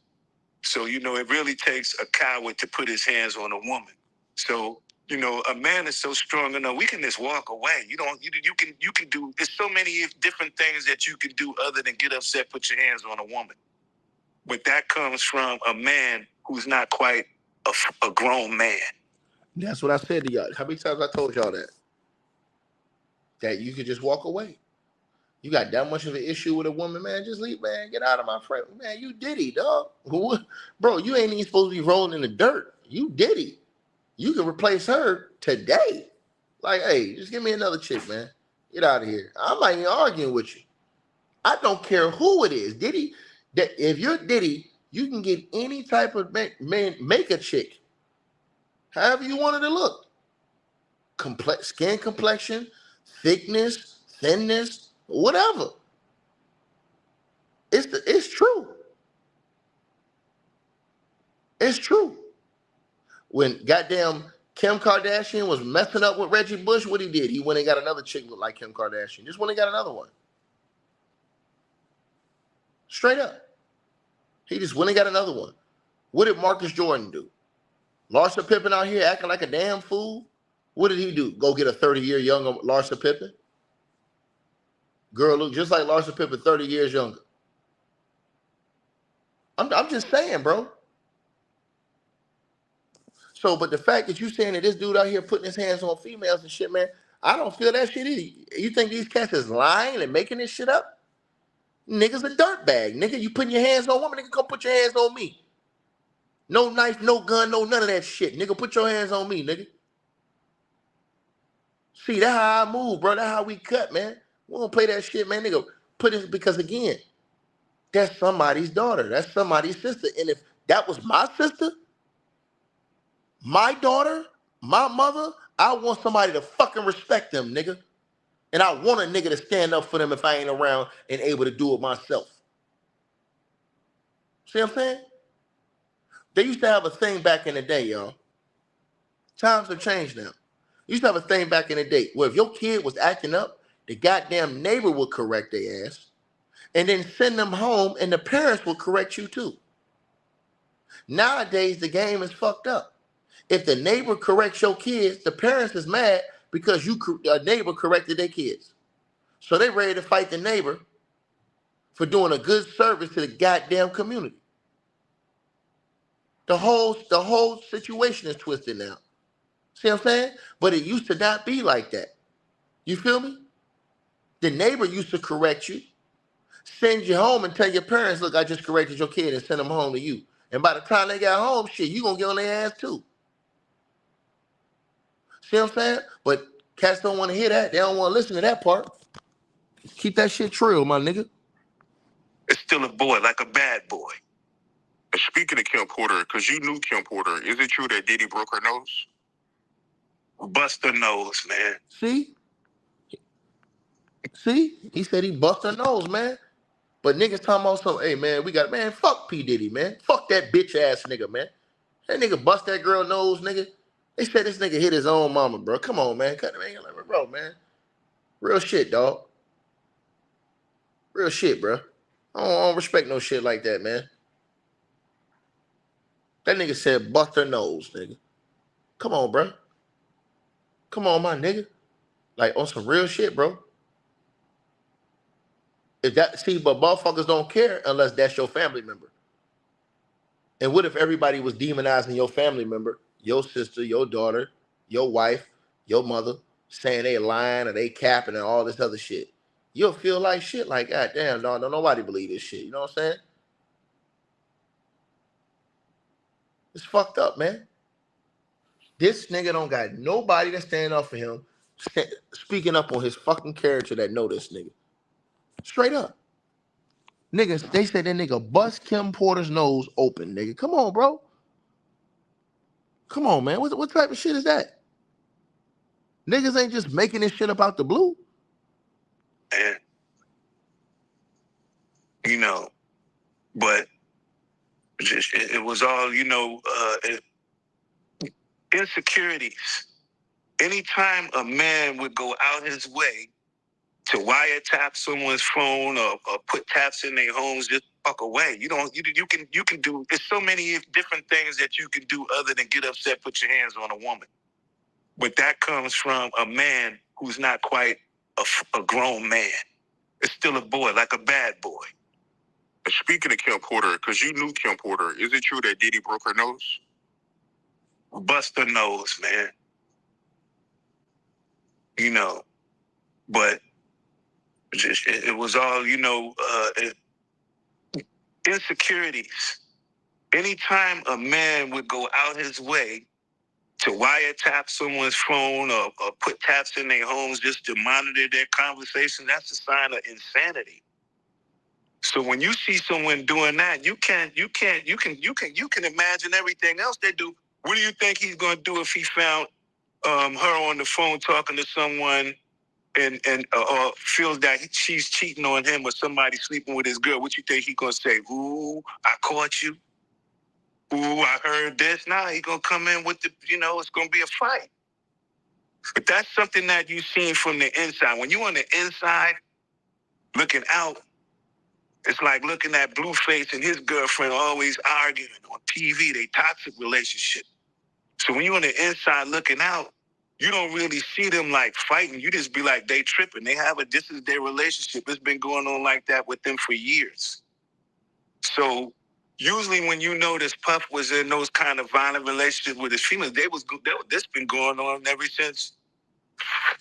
So, it really takes a coward to put his hands on a woman. So, a man is so strong enough, we can just walk away. You can do, there's so many different things that you can do other than get upset, put your hands on a woman. But that comes from a man who's not quite a grown man. That's what I said to y'all. How many times I told y'all that? That you could just walk away. You got that much of an issue with a woman, man, just leave, man. Get out of my frame. Man, you Diddy, dog. Bro, you ain't even supposed to be rolling in the dirt. You Diddy. You can replace her today. Like, hey, just give me another chick, man. Get out of here. I'm not even arguing with you. I don't care who it is. Diddy, if you're Diddy, you can get any type of man, make a chick. However you want her to look. Skin complexion, thickness, thinness, whatever. It's true. It's true. When goddamn Kim Kardashian was messing up with Reggie Bush, what he did? He went and got another chick look like Kim Kardashian. Just went and got another one. Straight up. He just went and got another one. What did Marcus Jordan do? Larsa Pippen out here acting like a damn fool? What did he do? Go get a 30-year younger Larsa Pippen? Girl look just like Larsa Pippen, 30 years younger. I'm just saying, bro. So, but the fact that you saying that this dude out here putting his hands on females and shit, man, I don't feel that shit either. You think these cats is lying and making this shit up? Nigga's a dirtbag. Nigga, you putting your hands on women, nigga, come put your hands on me. No knife, no gun, no none of that shit. Nigga, put your hands on me, nigga. See, that's how I move, bro. That's how we cut, man. We don't play that shit, man. Nigga, put it, because again, that's somebody's daughter. That's somebody's sister. And if that was my sister, my daughter, my mother, I want somebody to fucking respect them, nigga. And I want a nigga to stand up for them if I ain't around and able to do it myself. See what I'm saying? They used to have a thing back in the day, y'all. Times have changed now. You used to have a thing back in the day where if your kid was acting up, the goddamn neighbor would correct their ass and then send them home, and the parents would correct you too. Nowadays, the game is fucked up. If the neighbor corrects your kids, the parents is mad because a neighbor corrected their kids. So they ready to fight the neighbor for doing a good service to the goddamn community. The whole situation is twisted now. See what I'm saying? But it used to not be like that. You feel me? The neighbor used to correct you, send you home and tell your parents, look, I just corrected your kid, and send them home to you. And by the time they got home, shit, you gonna get on their ass too. See what I'm saying? But cats don't want to hear that. They don't want to listen to that part. Keep that shit true, my nigga. It's still a boy, like a bad boy. Speaking of Kim Porter, because you knew Kim Porter, is it true that Diddy broke her nose? Bust her nose, man. See? He said he bust her nose, man. But niggas talking about something, hey, man, man, fuck P. Diddy, man. Fuck that bitch ass nigga, man. That nigga bust that girl nose, nigga. They said this nigga hit his own mama, bro. Come on, man. Cut the man, bro, man. Real shit, dog. Real shit, bro. I don't respect no shit like that, man. That nigga said bust her nose, nigga. Come on, bro. Come on, my nigga. Like, on some real shit, bro. But motherfuckers don't care unless that's your family member. And what if everybody was demonizing your family member, your sister, your daughter, your wife, your mother, saying they lying or they capping and all this other shit? You'll feel like shit, like, God damn, dog, don't nobody believe this shit. You know what I'm saying? It's fucked up, man. This nigga don't got nobody to stand up for him, speaking up on his fucking character that know this nigga. Straight up. Niggas, they said that nigga bust Kim Porter's nose open, nigga. Come on, bro. Come on, man. What type of shit is that? Niggas ain't just making this shit up out the blue. And, you know, but it was all, you know, insecurities. Anytime a man would go out his way to wiretap someone's phone or put taps in their homes, just fuck away. You can do, there's so many different things that you can do other than get upset, put your hands on a woman. But that comes from a man who's not quite a grown man. It's still a boy, like a bad boy. Speaking of Kim Porter, because you knew Kim Porter, is it true that Diddy broke her nose? Bust her nose, man. You know, but it was all, you know, insecurities. Anytime a man would go out his way to wiretap someone's phone or put taps in their homes just to monitor their conversation, that's a sign of insanity. So when you see someone doing that, you can imagine everything else they do. What do you think he's going to do if he found her on the phone talking to someone and or feels that she's cheating on him or somebody sleeping with his girl? What you think he's going to say? Ooh, I caught you. Ooh, I heard this. Nah, he's going to come in with it's going to be a fight. But that's something that you've seen from the inside. When you're on the inside looking out, It's like looking at Blueface and his girlfriend always arguing on TV. They toxic relationship. So when you're on the inside looking out, you don't really see them like fighting. You just be like, they tripping. This is their relationship. It's been going on like that with them for years. So usually when you notice Puff was in those kind of violent relationships with his females, this been going on ever since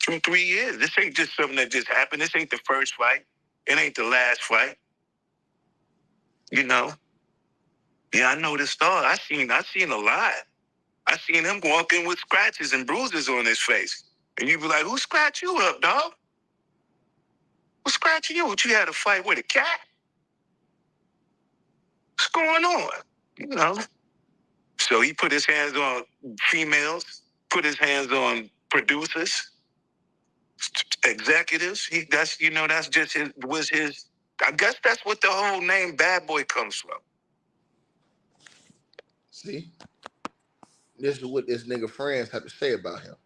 3 years. This ain't just something that just happened. This ain't the first fight. It ain't the last fight. You know? Yeah, I noticed all. I seen a lot. I seen him walking with scratches and bruises on his face. And you be like, who scratched you up, dog? Who scratching you? What, you had a fight with a cat? What's going on? You know? So he put his hands on females, put his hands on producers, executives. That's just his. I guess that's what the whole name Bad Boy comes from. See? This is what this nigga friends have to say about him.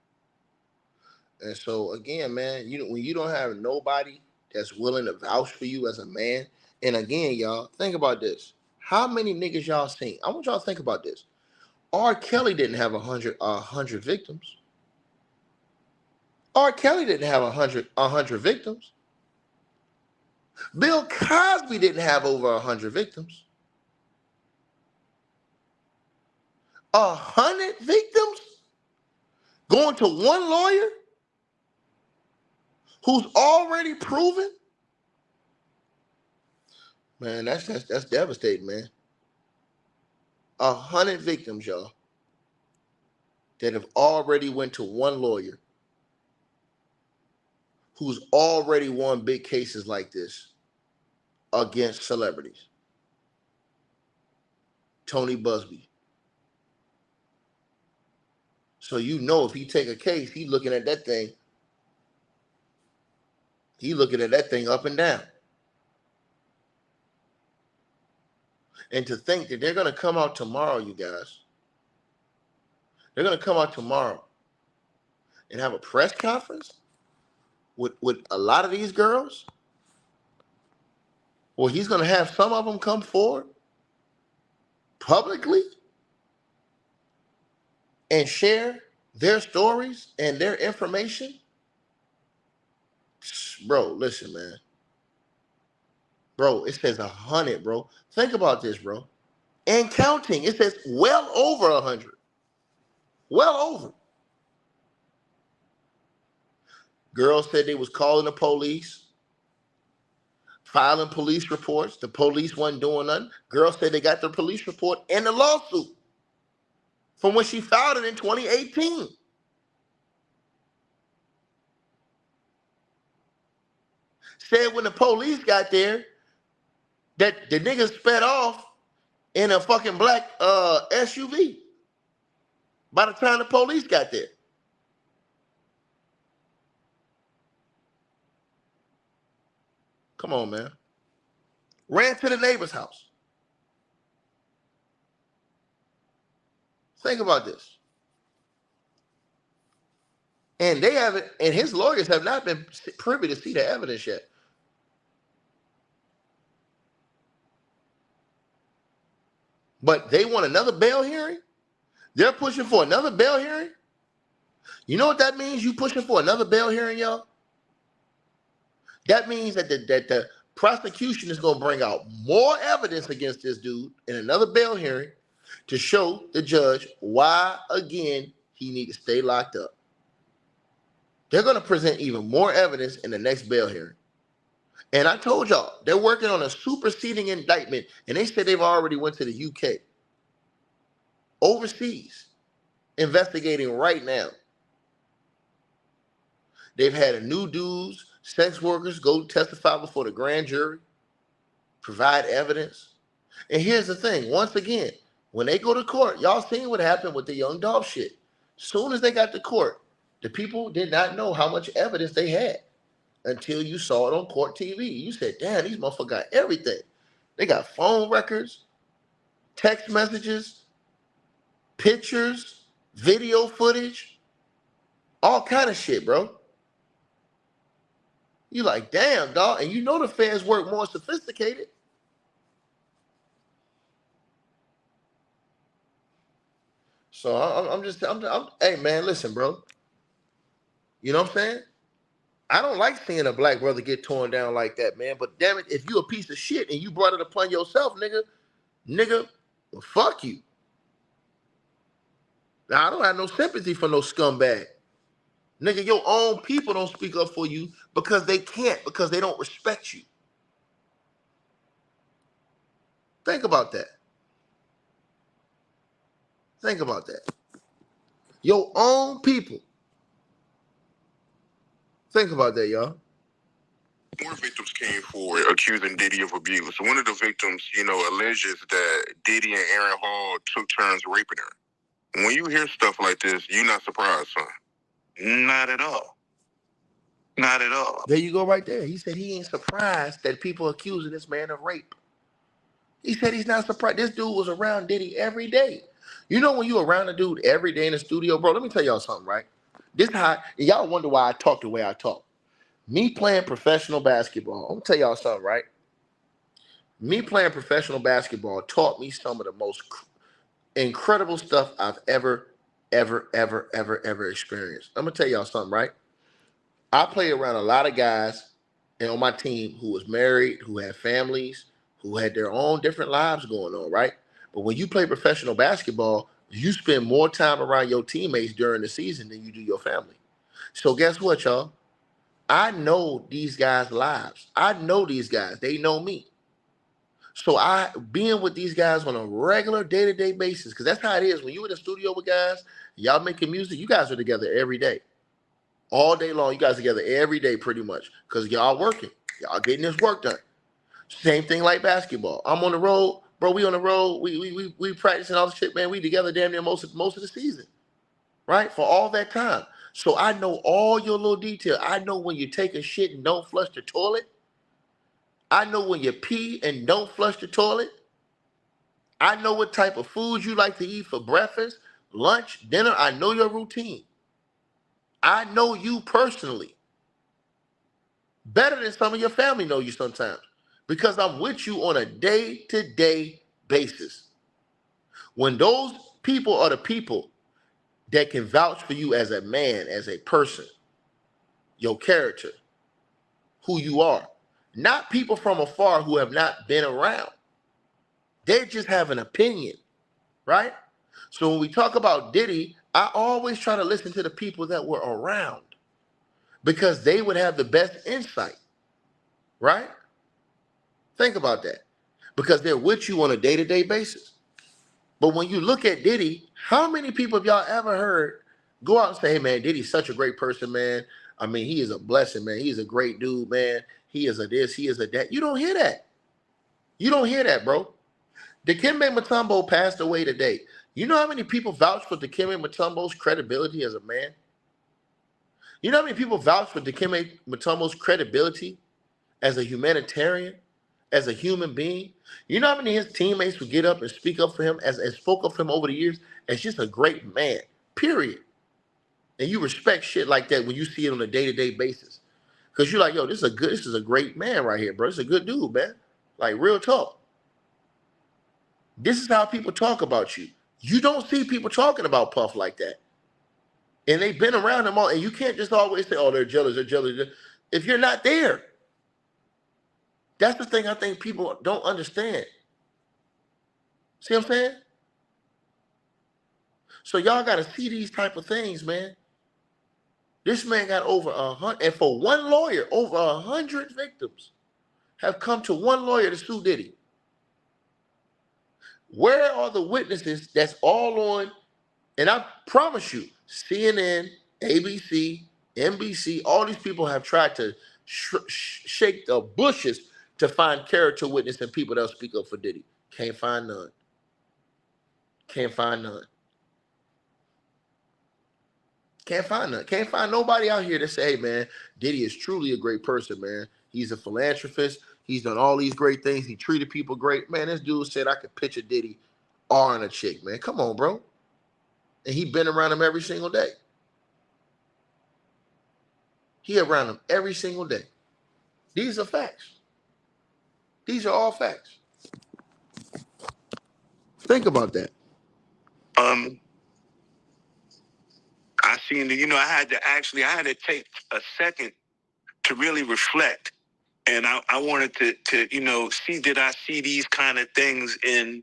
And so again, man, when you don't have nobody that's willing to vouch for you as a man, and again, y'all, think about this. How many niggas y'all seen? I want y'all to think about this. R. Kelly didn't have 100 victims. R. Kelly didn't have 100 victims. Bill Cosby didn't have over 100 victims. 100 victims going to one lawyer who's already proven? Man, that's devastating, man. 100 victims, y'all, that have already went to one lawyer who's already won big cases like this against celebrities. Tony Busby. So if he take a case, he's looking at that thing. He's looking at that thing up and down. And to think that they're going to come out tomorrow, you guys. They're going to come out tomorrow and have a press conference with a lot of these girls. Well, he's going to have some of them come forward publicly and share their stories and their information. Bro, listen, man. Bro, it says 100, bro. Think about this, bro. And counting. It says well over 100. Well over. Girls said they was calling the police, filing police reports. The police wasn't doing nothing. Girls said they got the police report and the lawsuit from when she filed it in 2018. Said when the police got there, that the niggas sped off in a fucking black SUV by the time the police got there. Come on, man. Ran to the neighbor's house. Think about this. And they haven't, and his lawyers have not been privy to see the evidence yet. But they want another bail hearing? They're pushing for another bail hearing? You know what that means? You pushing for another bail hearing, y'all? That means that the prosecution is going to bring out more evidence against this dude in another bail hearing to show the judge why, again, he need to stay locked up. They're going to present even more evidence in the next bail hearing. And I told y'all, they're working on a superseding indictment, and they said they've already went to the UK. Overseas, investigating right now. They've had a new dudes, sex workers, go testify before the grand jury, provide evidence. And here's the thing, once again, when they go to court, y'all seen what happened with the Young Dolph shit. Soon as they got to court, the people did not know how much evidence they had until you saw it on court TV. You said, damn, these motherfuckers got everything. They got phone records, text messages, pictures, video footage, all kind of shit, bro. You like, damn, dog. And you know the feds work more sophisticated. So hey man, listen, bro. You know what I'm saying? I don't like seeing a black brother get torn down like that, man. But damn it, if you a piece of shit and you brought it upon yourself, nigga, well, fuck you. Now I don't have no sympathy for no scumbag. Nigga, your own people don't speak up for you because they can't, because they don't respect you. Think about that. Think about that. Your own people. Think about that, y'all. More victims came forward accusing Diddy of abuse. One of the victims, alleges that Diddy and Aaron Hall took turns raping her. When you hear stuff like this, you're not surprised, son? Not at all. Not at all. There you go right there. He said he ain't surprised that people accusing this man of rape. He said he's not surprised. This dude was around Diddy every day. You know when you around a dude every day in the studio, bro, let me tell y'all something, right? This how, y'all wonder why I talk the way I talk. Me playing professional basketball, I'm gonna tell y'all something, right? Me playing professional basketball taught me some of the most incredible stuff I've ever experienced. I'm gonna tell y'all something, right? I played around a lot of guys and on my team who was married, who had families, who had their own different lives going on, right? But when you play professional basketball, you spend more time around your teammates during the season than you do your family. So guess what, y'all? I know these guys' lives. I know these guys. They know me. So I being with these guys on a regular day-to-day basis, because that's how it is. When you in the studio with guys, y'all making music, you guys are together every day. All day long, you guys together every day pretty much. Because y'all working. Y'all getting this work done. Same thing like basketball. I'm on the road, bro. We on the road. We practicing all this shit, man. We together damn near most of the season. Right? For all that time. So I know all your little details. I know when you take a shit and don't flush the toilet. I know when you pee and don't flush the toilet. I know what type of food you like to eat for breakfast, lunch, dinner. I know your routine. I know you personally. Better than some of your family know you sometimes. Because I'm with you on a day-to-day basis. When those people are the people that can vouch for you as a man, as a person, your character, who you are. Not people from afar who have not been around. They just have an opinion, right? So when we talk about Diddy, I always try to listen to the people that were around because they would have the best insight, right? Think about that. Because they're with you on a day-to-day basis. But when you look at Diddy, how many people have y'all ever heard go out and say, hey, man, Diddy's such a great person, man. I mean, he is a blessing, man. He's a great dude, man. He is a this, he is a that. You don't hear that. You don't hear that, bro. Dikembe Mutombo passed away today. You know how many people vouch for Dikembe Mutombo's credibility as a man? You know how many people vouch for Dikembe Mutombo's credibility as a humanitarian, as a human being? You know how many of his teammates would get up and speak up for him, as spoke up for him over the years as just a great man, period. And you respect shit like that when you see it on a day-to-day basis. Because you're like, yo, this is a great man right here, bro. This is a good dude, man. Like, real talk. This is how people talk about you. You don't see people talking about Puff like that. And they've been around him all, and you can't just always say, oh, they're jealous, they're jealous. If you're not there. That's the thing I think people don't understand. See what I'm saying? So y'all got to see these type of things, man. This man got over 100, and for one lawyer, over 100 victims have come to one lawyer to sue Diddy. Where are the witnesses that's all on, and I promise you, CNN, ABC, NBC, all these people have tried to shake the bushes to find character witness and people that'll speak up for Diddy. Can't find none. Can't find none. Can't find none. Can't find nobody out here that say, hey, man, Diddy is truly a great person, man. He's a philanthropist. He's done all these great things. He treated people great. Man, this dude said I could picture Diddy R-ing a chick, man. Come on, bro. And he been around him every single day. He around him every single day. These are facts. These are all facts. Think about that. seen the, I had to take a second to really reflect. And I wanted to see, did I see these kind of things in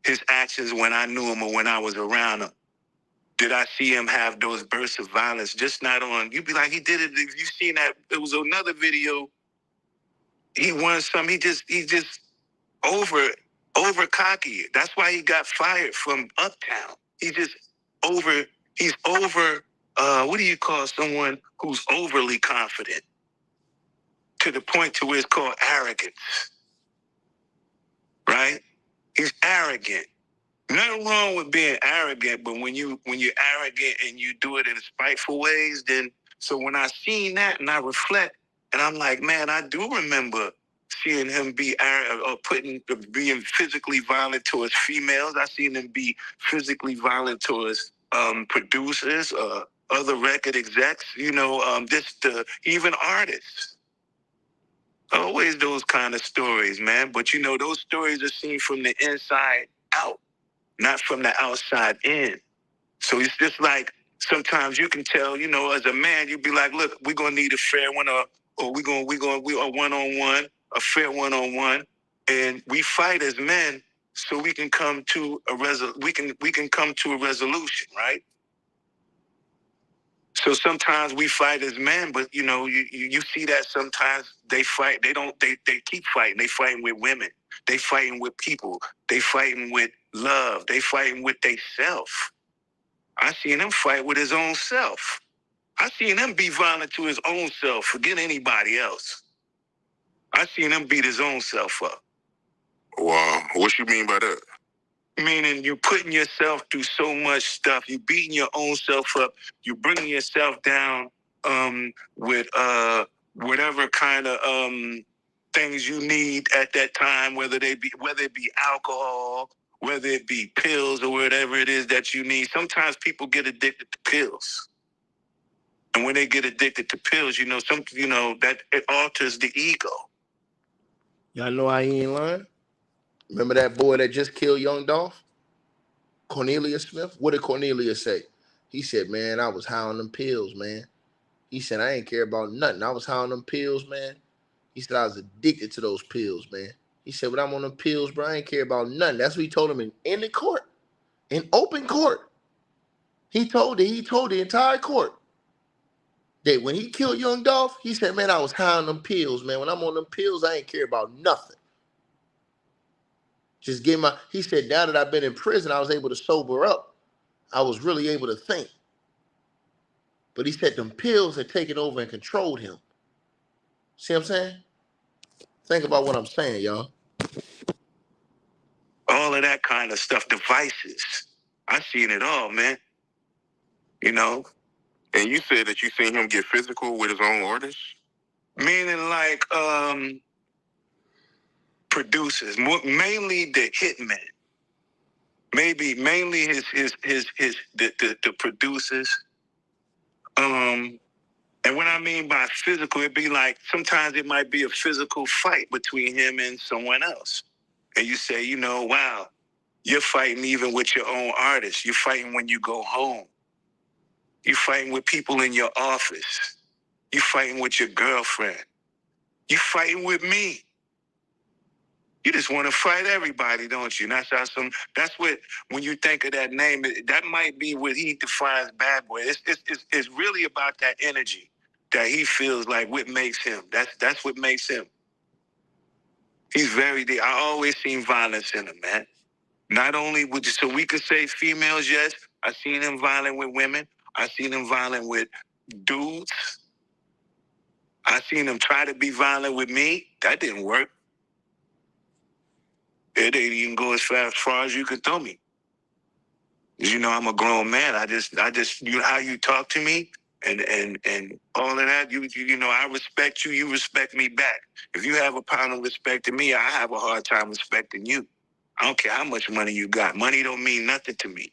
his actions when I knew him or when I was around him? Did I see him have those bursts of violence? Just not on, you'd be like, he did it. If you seen that, there was another video. He won some, he just over cocky. That's why he got fired from Uptown. He's over, what do you call someone who's overly confident? To the point to where it's called arrogance, right? He's arrogant. Nothing wrong with being arrogant, but when you're arrogant and you do it in spiteful ways, then, so when I seen that and I reflect, and I'm like, man, I do remember seeing him be being physically violent towards females. I seen him be physically violent towards producers, other record execs, even artists. Always those kind of stories, man. But those stories are seen from the inside out, not from the outside in. So it's just like, sometimes you can tell, as a man, you'd be like, look, we're gonna need a fair one, or we are one-on-one, a fair one-on-one, and we fight as men so we can come to a resolution, right? So sometimes we fight as men, but you see that sometimes they fight. They keep fighting. They fighting with women. They fighting with people. They fighting with love. They fighting with they self. I seen him fight with his own self. I seen him be violent to his own self. Forget anybody else. I seen him beat his own self up. Wow. What you mean by that? Meaning you putting yourself through so much stuff. You beating your own self up. You bringing yourself down with whatever kind of things you need at that time, whether it be alcohol, whether it be pills or whatever it is that you need. Sometimes people get addicted to pills. And when they get addicted to pills, that it alters the ego. Y'all know I ain't lying? Remember that boy that just killed Young Dolph? Cornelius Smith? What did Cornelius say? He said, man, I was high on them pills, man. He said, I ain't care about nothing. I was high on them pills, man. He said, I was addicted to those pills, man. He said, when I'm on them pills, bro, I ain't care about nothing. That's what he told him in the court, in open court. He told the entire court that when he killed Young Dolph, he said, man, I was high on them pills, man. When I'm on them pills, I ain't care about nothing. He said, now that I've been in prison, I was able to sober up. I was really able to think. But he said them pills had taken over and controlled him. See what I'm saying? Think about what I'm saying, y'all. All of that kind of stuff, devices. I seen it all, man. And you said that you seen him get physical with his own artists? Meaning like producers, mainly the hitmen. Mainly the producers. And what I mean by physical, it'd be like, sometimes it might be a physical fight between him and someone else. And you say, wow, you're fighting even with your own artists. You're fighting when you go home. You're fighting with people in your office. You're fighting with your girlfriend. You're fighting with me. You just want to fight everybody, don't you? That's what, when you think of that name, that might be what he defines bad boy. It's really about that energy that he feels like what makes him. That's what makes him. He's I always seen violence in him, man. Not only so we could say females, yes. I seen him violent with women. I seen him violent with dudes. I seen him try to be violent with me. That didn't work. It didn't even go as far as you could throw me. I'm a grown man. I just how you talk to me and all of that, I respect you, you respect me back. If you have a pound of respect to me, I have a hard time respecting you. I don't care how much money you got. Money don't mean nothing to me.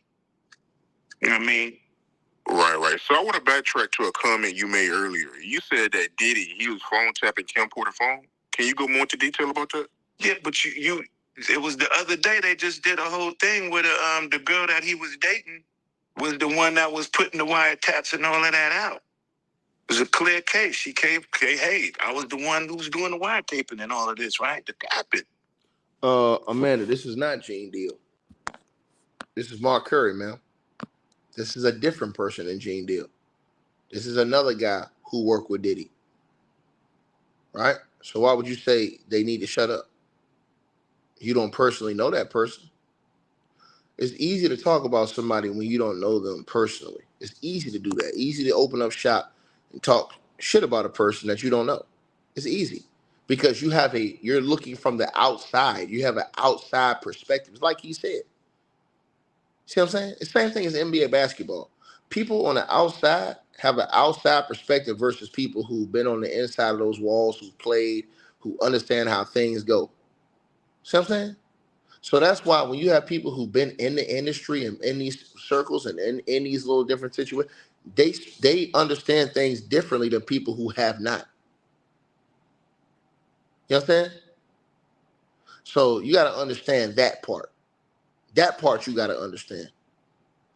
You know what I mean? Right. So I want to backtrack to a comment you made earlier. You said that Diddy, he was phone tapping Kim Porter phone. Can you go more into detail about that? Yeah, but it was the other day they just did a whole thing with the girl that he was dating was the one that was putting the wiretaps and all of that out. It was a clear case. She came, hey, I was the one who was doing the wiretaping and all of this, right? The capping. Amanda, this is not Gene Deal. This is Mark Curry, man. This is a different person than Gene Deal. This is another guy who worked with Diddy. Right? So why would you say they need to shut up? You don't personally know that person. It's easy to talk about somebody when you don't know them personally. It's easy to do that. Easy to open up shop and talk shit about a person that you don't know. It's easy because you're looking from the outside. You have an outside perspective. It's like he said. See what I'm saying? It's the same thing as NBA basketball. People on the outside have an outside perspective versus people who've been on the inside of those walls, who played, who understand how things go. See what I'm saying? So that's why when you have people who've been in the industry and in these circles and in these little different situations, they understand things differently than people who have not. You know what I'm saying? So you got to understand that part. That part you got to understand.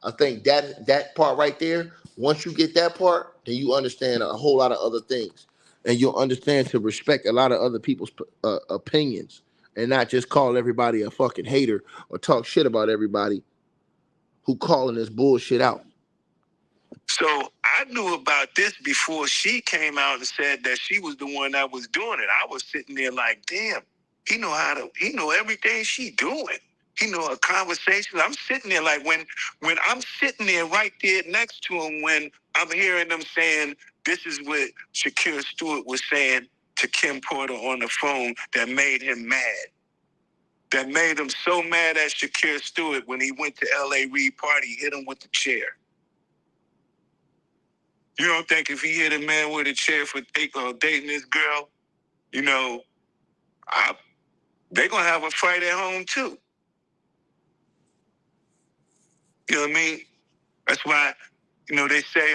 I think that part right there, once you get that part, then you understand a whole lot of other things. And you'll understand to respect a lot of other people's opinions and not just call everybody a fucking hater or talk shit about everybody who calling this bullshit out. So I knew about this before she came out and said that she was the one that was doing it. I was sitting there like, damn, he know everything she doing. He know her conversation. I'm sitting there like when I'm sitting there right there next to him when I'm hearing them saying, this is what Shakira Stewart was saying to Kim Porter on the phone that made him mad. That made him so mad at Shakira Stewart when he went to L.A. Reid party, hit him with the chair. You don't think if he hit a man with a chair for dating this girl, you know, they're going to have a fight at home too. You know what I mean? That's why, you know, they say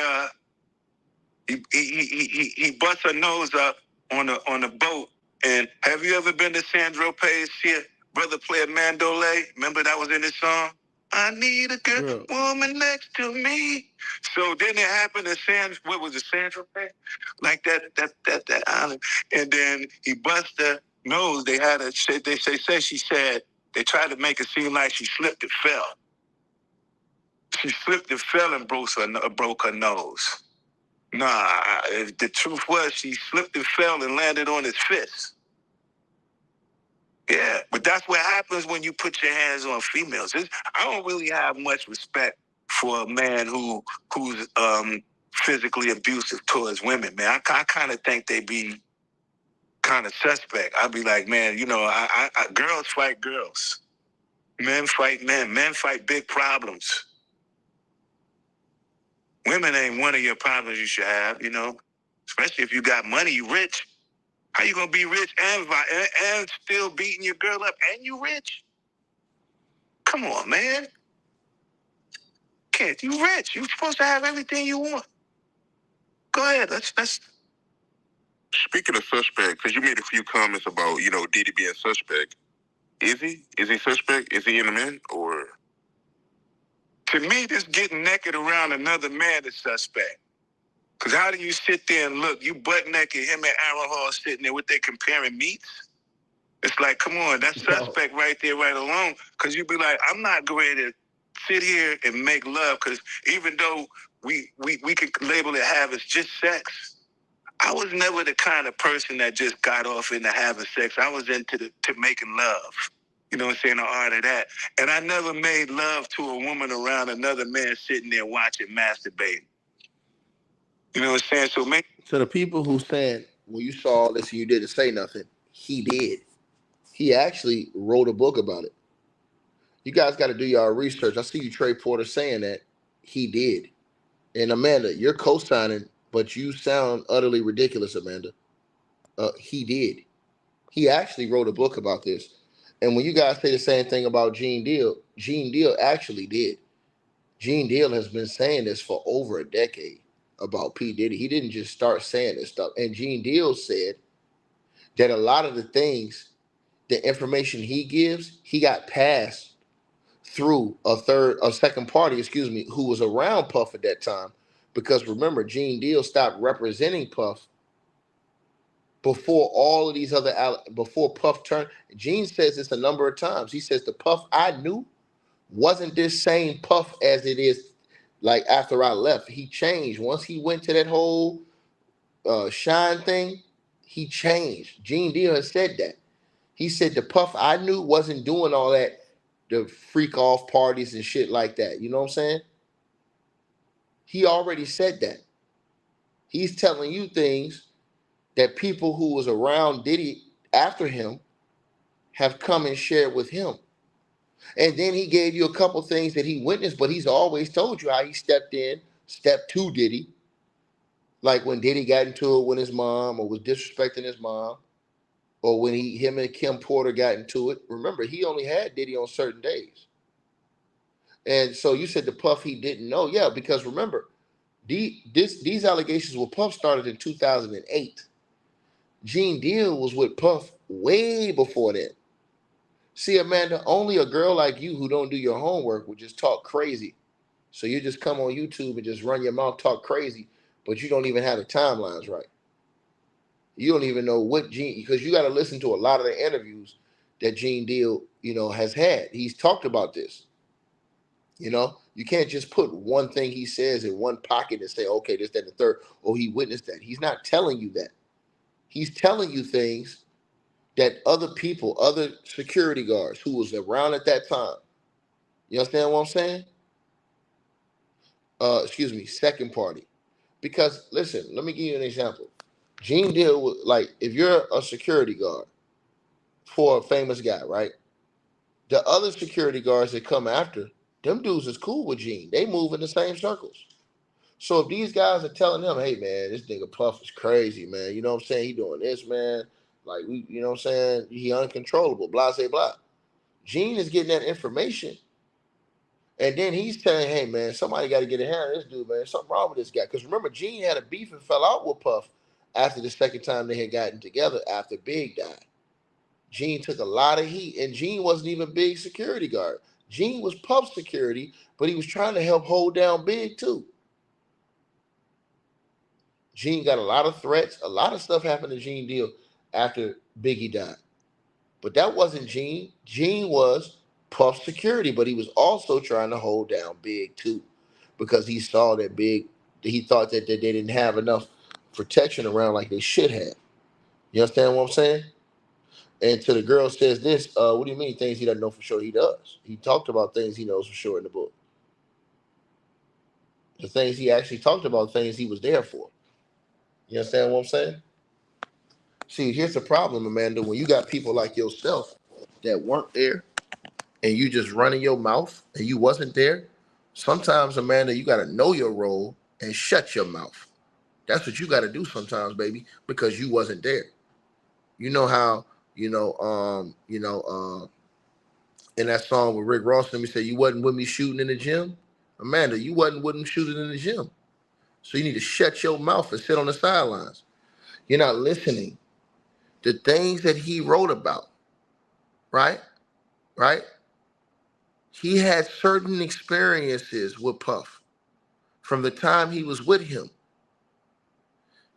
he busts her nose up on the boat. And have you ever been to Sandro Pay's here? Brother play a mandolay. Remember that was in his song? I need a good woman next to me. So then it happened to what was it, Sandro Pay? Like that island. And then he bust her nose. They had a shit. They say she said, they tried to make it seem like she slipped and fell. She slipped and fell and broke her nose. Nah, the truth was she slipped and fell and landed on his fist. Yeah, but that's what happens when you put your hands on females. I don't really have much respect for a man who's physically abusive towards women, man. I kind of think they be kind of suspect. I'd be like, man, you know, girls fight girls. Men fight men. Men fight big problems. Women ain't one of your problems you should have, you know, especially if you got money, you rich. How you gonna be rich and still beating your girl up and you rich? Come on, man. Can't you rich? You supposed to have everything you want. Go ahead. Let's. Speaking of suspect, because you made a few comments about, you know, Diddy being suspect. Is he? Is he suspect? Is he in the man or? To me, this getting naked around another man is suspect. Because how do you sit there and look, you butt naked, him and Aaron Hall sitting there, what they comparing meats? It's like, come on, that's suspect right there, right alone. Because you be like, I'm not going to sit here and make love, because even though we could label it having just sex, I was never the kind of person that just got off into having sex. I was into making love. You know what I'm saying? The art of that. And I never made love to a woman around another man sitting there watching masturbating. You know what I'm saying? So the people who saying, when you saw all this and you didn't say nothing, he did. He actually wrote a book about it. You guys got to do your research. I see you, Trey Porter, saying that he did. And Amanda, you're co-signing, but you sound utterly ridiculous, Amanda. He did. He actually wrote a book about this. And when you guys say the same thing about Gene Deal actually did. Gene Deal has been saying this for over a decade about P. Diddy. He didn't just start saying this stuff. And Gene Deal said that a lot of the things, the information he gives, he got past through a second party, who was around Puff at that time. Because remember, Gene Deal stopped representing Puff before all of these before Puff turned. Gene says this a number of times. He says the Puff I knew wasn't this same Puff as it is like after I left. He changed. Once he went to that whole Shine thing, he changed. Gene Deal has said that. He said the Puff I knew wasn't doing all that, the freak off parties and shit like that. You know what I'm saying? He already said that. He's telling you things that people who was around Diddy after him have come and shared with him. And then he gave you a couple things that he witnessed, but he's always told you how he stepped to Diddy. Like when Diddy got into it with his mom or was disrespecting his mom, or when him and Kim Porter got into it. Remember, he only had Diddy on certain days. And so you said the Puff he didn't know. Yeah, because remember, these allegations with Puff started in 2008. Gene Deal was with Puff way before that. See, Amanda, only a girl like you who don't do your homework would just talk crazy. So you just come on YouTube and just run your mouth, talk crazy, but you don't even have the timelines right. You don't even know what Gene, because you got to listen to a lot of the interviews that Gene Deal, has had. He's talked about this. You can't just put one thing he says in one pocket and say, okay, this, that, and the third, or he witnessed that. He's not telling you that. He's telling you things that other people, other security guards who was around at that time. You understand what I'm saying? Second party. Because listen, let me give you an example. Gene Deal was like, if you're a security guard for a famous guy, right? The other security guards that come after, them dudes is cool with Gene. They move in the same circles. So if these guys are telling him, hey man, this nigga Puff is crazy, man. You know what I'm saying? He doing this, man. Like you know what I'm saying? He uncontrollable, blah, say blah. Gene is getting that information. And then he's telling, hey man, somebody got to get a hand on this dude, man. Something wrong with this guy. Because remember, Gene had a beef and fell out with Puff after the second time they had gotten together after Big died. Gene took a lot of heat, and Gene wasn't even Big's security guard. Gene was Puff's security, but he was trying to help hold down Big too. Gene got a lot of threats. A lot of stuff happened to Gene Deal after Biggie died. But that wasn't Gene. Gene was Puff's security, but he was also trying to hold down Big too, because he saw that Big, he thought that they didn't have enough protection around like they should have. You understand what I'm saying? And to the girl says this, what do you mean things he doesn't know for sure? He does. He talked about things he knows for sure in the book. The things he actually talked about, things he was there for. You understand what I'm saying? See, here's the problem, Amanda. When you got people like yourself that weren't there and you just running your mouth and you wasn't there, sometimes, Amanda, you got to know your role and shut your mouth. That's what you got to do sometimes, baby, because you wasn't there. You know how, in that song with Rick Ross, let me say, you wasn't with me shooting in the gym. Amanda, you wasn't with him shooting in the gym. So you need to shut your mouth and sit on the sidelines. You're not listening. The things that he wrote about, right? He had certain experiences with Puff from the time he was with him.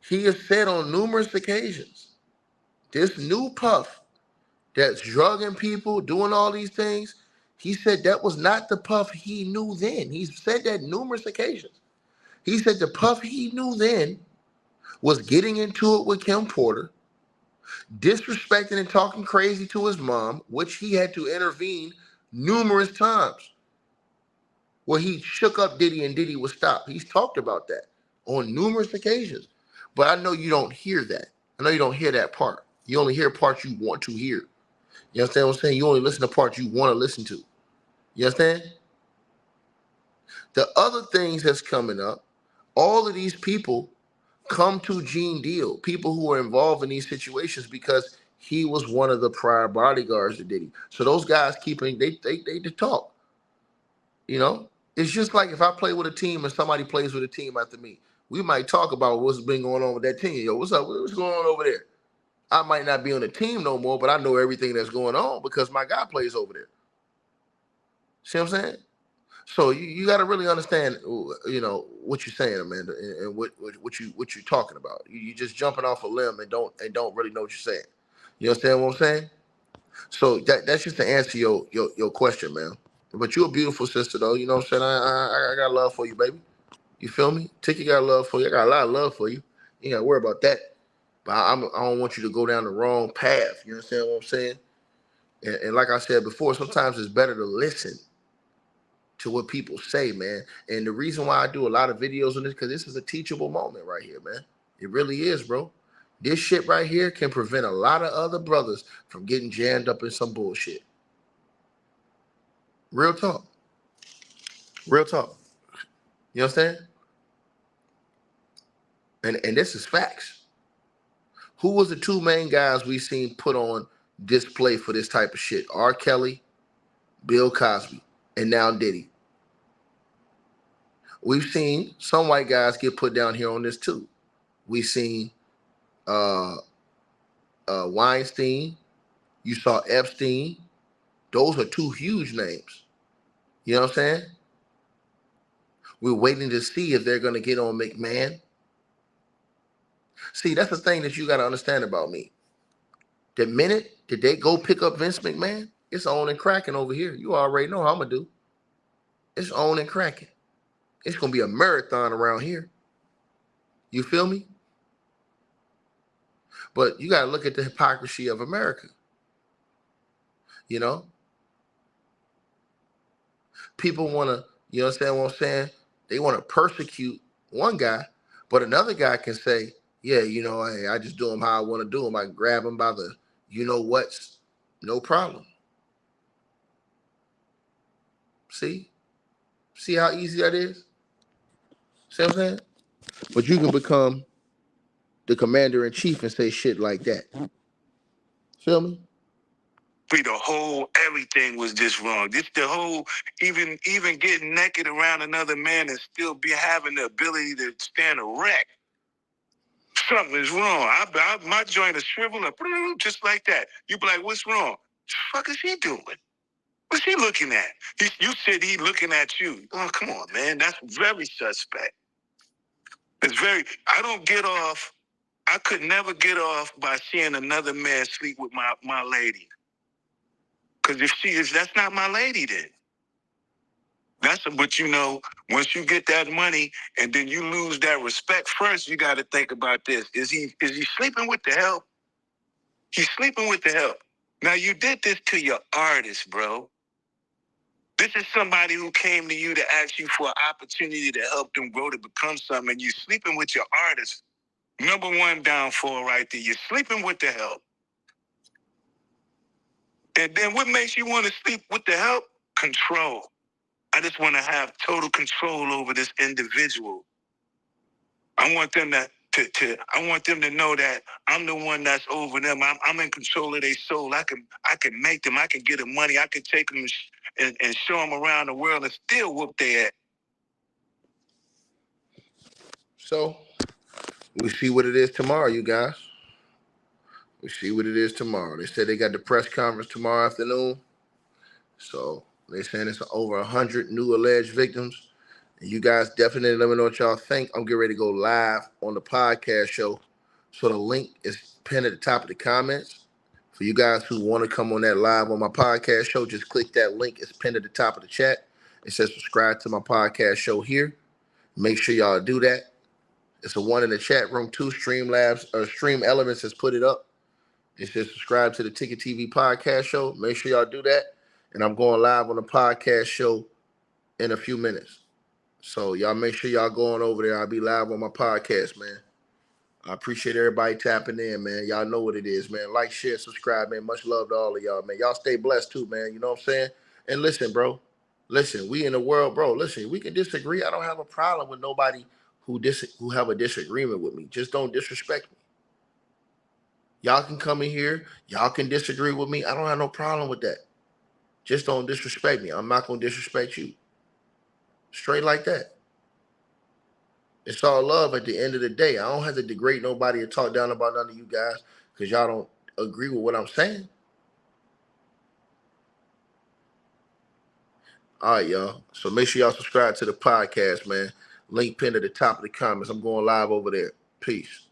He has said on numerous occasions, this new Puff that's drugging people, doing all these things, he said that was not the Puff he knew then. He's said that numerous occasions. He said the Puff he knew then was getting into it with Kim Porter, disrespecting and talking crazy to his mom, which he had to intervene numerous times, where he shook up Diddy and Diddy would stop. He's talked about that on numerous occasions. But I know you don't hear that. I know you don't hear that part. You only hear parts you want to hear. You understand what I'm saying? You only listen to parts you want to listen to. You understand? The other things that's coming up, all of these people come to Gene Deal, people who are involved in these situations, because he was one of the prior bodyguards to Diddy. So those guys they talk. It's just like if I play with a team and somebody plays with a team after me, we might talk about what's been going on with that team. Yo, what's up? What's going on over there? I might not be on the team no more, but I know everything that's going on because my guy plays over there. See what I'm saying? So you got to really understand, what you're saying, Amanda, and what you're talking about. You just jumping off a limb and don't really know what you're saying. You understand what I'm saying? So that's just to answer your question, man. But you're a beautiful sister, though. You know what I'm saying? I got love for you, baby. You feel me? Tiki got love for you. I got a lot of love for you. You ain't got to worry about that. But I don't want you to go down the wrong path. You understand what I'm saying? And like I said before, sometimes it's better to listen to what people say, man. And the reason why I do a lot of videos on this, because this is a teachable moment right here, man. It really is, bro. This shit right here can prevent a lot of other brothers from getting jammed up in some bullshit. Real talk. Real talk. You understand? And this is facts. Who was the two main guys we seen put on display for this type of shit? R. Kelly, Bill Cosby, and now Diddy. We've seen some white guys get put down here on this too. We've seen Weinstein. You saw Epstein. Those are two huge names. You know what I'm saying? We're waiting to see if they're going to get on McMahon. See, that's the thing that you got to understand about me. The minute that they go pick up Vince McMahon, it's on and cracking over here. You already know how I'm going to do. It's on and cracking. It's going to be a marathon around here. You feel me? But you got to look at the hypocrisy of America. You know? People want to, you understand what I'm saying? They want to persecute one guy, but another guy can say, yeah, hey, I just do him how I want to do him. I can grab him by the what's, no problem. See? See how easy that is? See what I'm saying? But you can become the commander-in-chief and say shit like that. Feel me? The whole everything was just wrong. This the whole even getting naked around another man and still be having the ability to stand erect. Something is wrong. My joint is shriveling up just like that. You be like, what's wrong? What the fuck is he doing? What's he looking at? You said he looking at you. Oh, come on, man. That's very suspect. It's very. I don't get off. I could never get off by seeing another man sleep with my lady. Because if she is, that's not my lady then. But once you get that money and then you lose that respect, first you got to think about this. Is he sleeping with the help? He's sleeping with the help. Now you did this to your artist, bro. This is somebody who came to you to ask you for an opportunity to help them grow to become something, and you sleeping with your artist. Number one downfall right there. You're sleeping with the help. And then what makes you want to sleep with the help? Control. I just want to have total control over this individual. I want them I want them to know that I'm the one that's over them. I'm in control of their soul. I can make them. I can get them money. I can take them and show them around the world and still whoop their ass. So we see what it is tomorrow, you guys. We see what it is tomorrow. They said they got the press conference tomorrow afternoon. So they're saying it's over 100 new alleged victims. And you guys definitely let me know what y'all think. I'm getting ready to go live on the podcast show. So the link is pinned at the top of the comments. For you guys who want to come on that live on my podcast show, just click that link. It's pinned at the top of the chat. It says subscribe to my podcast show here. Make sure y'all do that. It's a one in the chat room, two Stream Elements has put it up. It says subscribe to the Ticket TV podcast show. Make sure y'all do that. And I'm going live on the podcast show in a few minutes. So y'all make sure y'all going over there. I'll be live on my podcast, man. I appreciate everybody tapping in, man. Y'all know what it is, man. Like, share, subscribe, man. Much love to all of y'all, man. Y'all stay blessed too, man. You know what I'm saying? And listen, bro. Listen, we in the world, bro. Listen, we can disagree. I don't have a problem with nobody who have a disagreement with me. Just don't disrespect me. Y'all can come in here. Y'all can disagree with me. I don't have no problem with that. Just don't disrespect me. I'm not going to disrespect you. Straight like that. It's all love at the end of the day. I don't have to degrade nobody or talk down about none of you guys because y'all don't agree with what I'm saying. All right, y'all. So make sure y'all subscribe to the podcast, man. Link pinned at the top of the comments. I'm going live over there. Peace.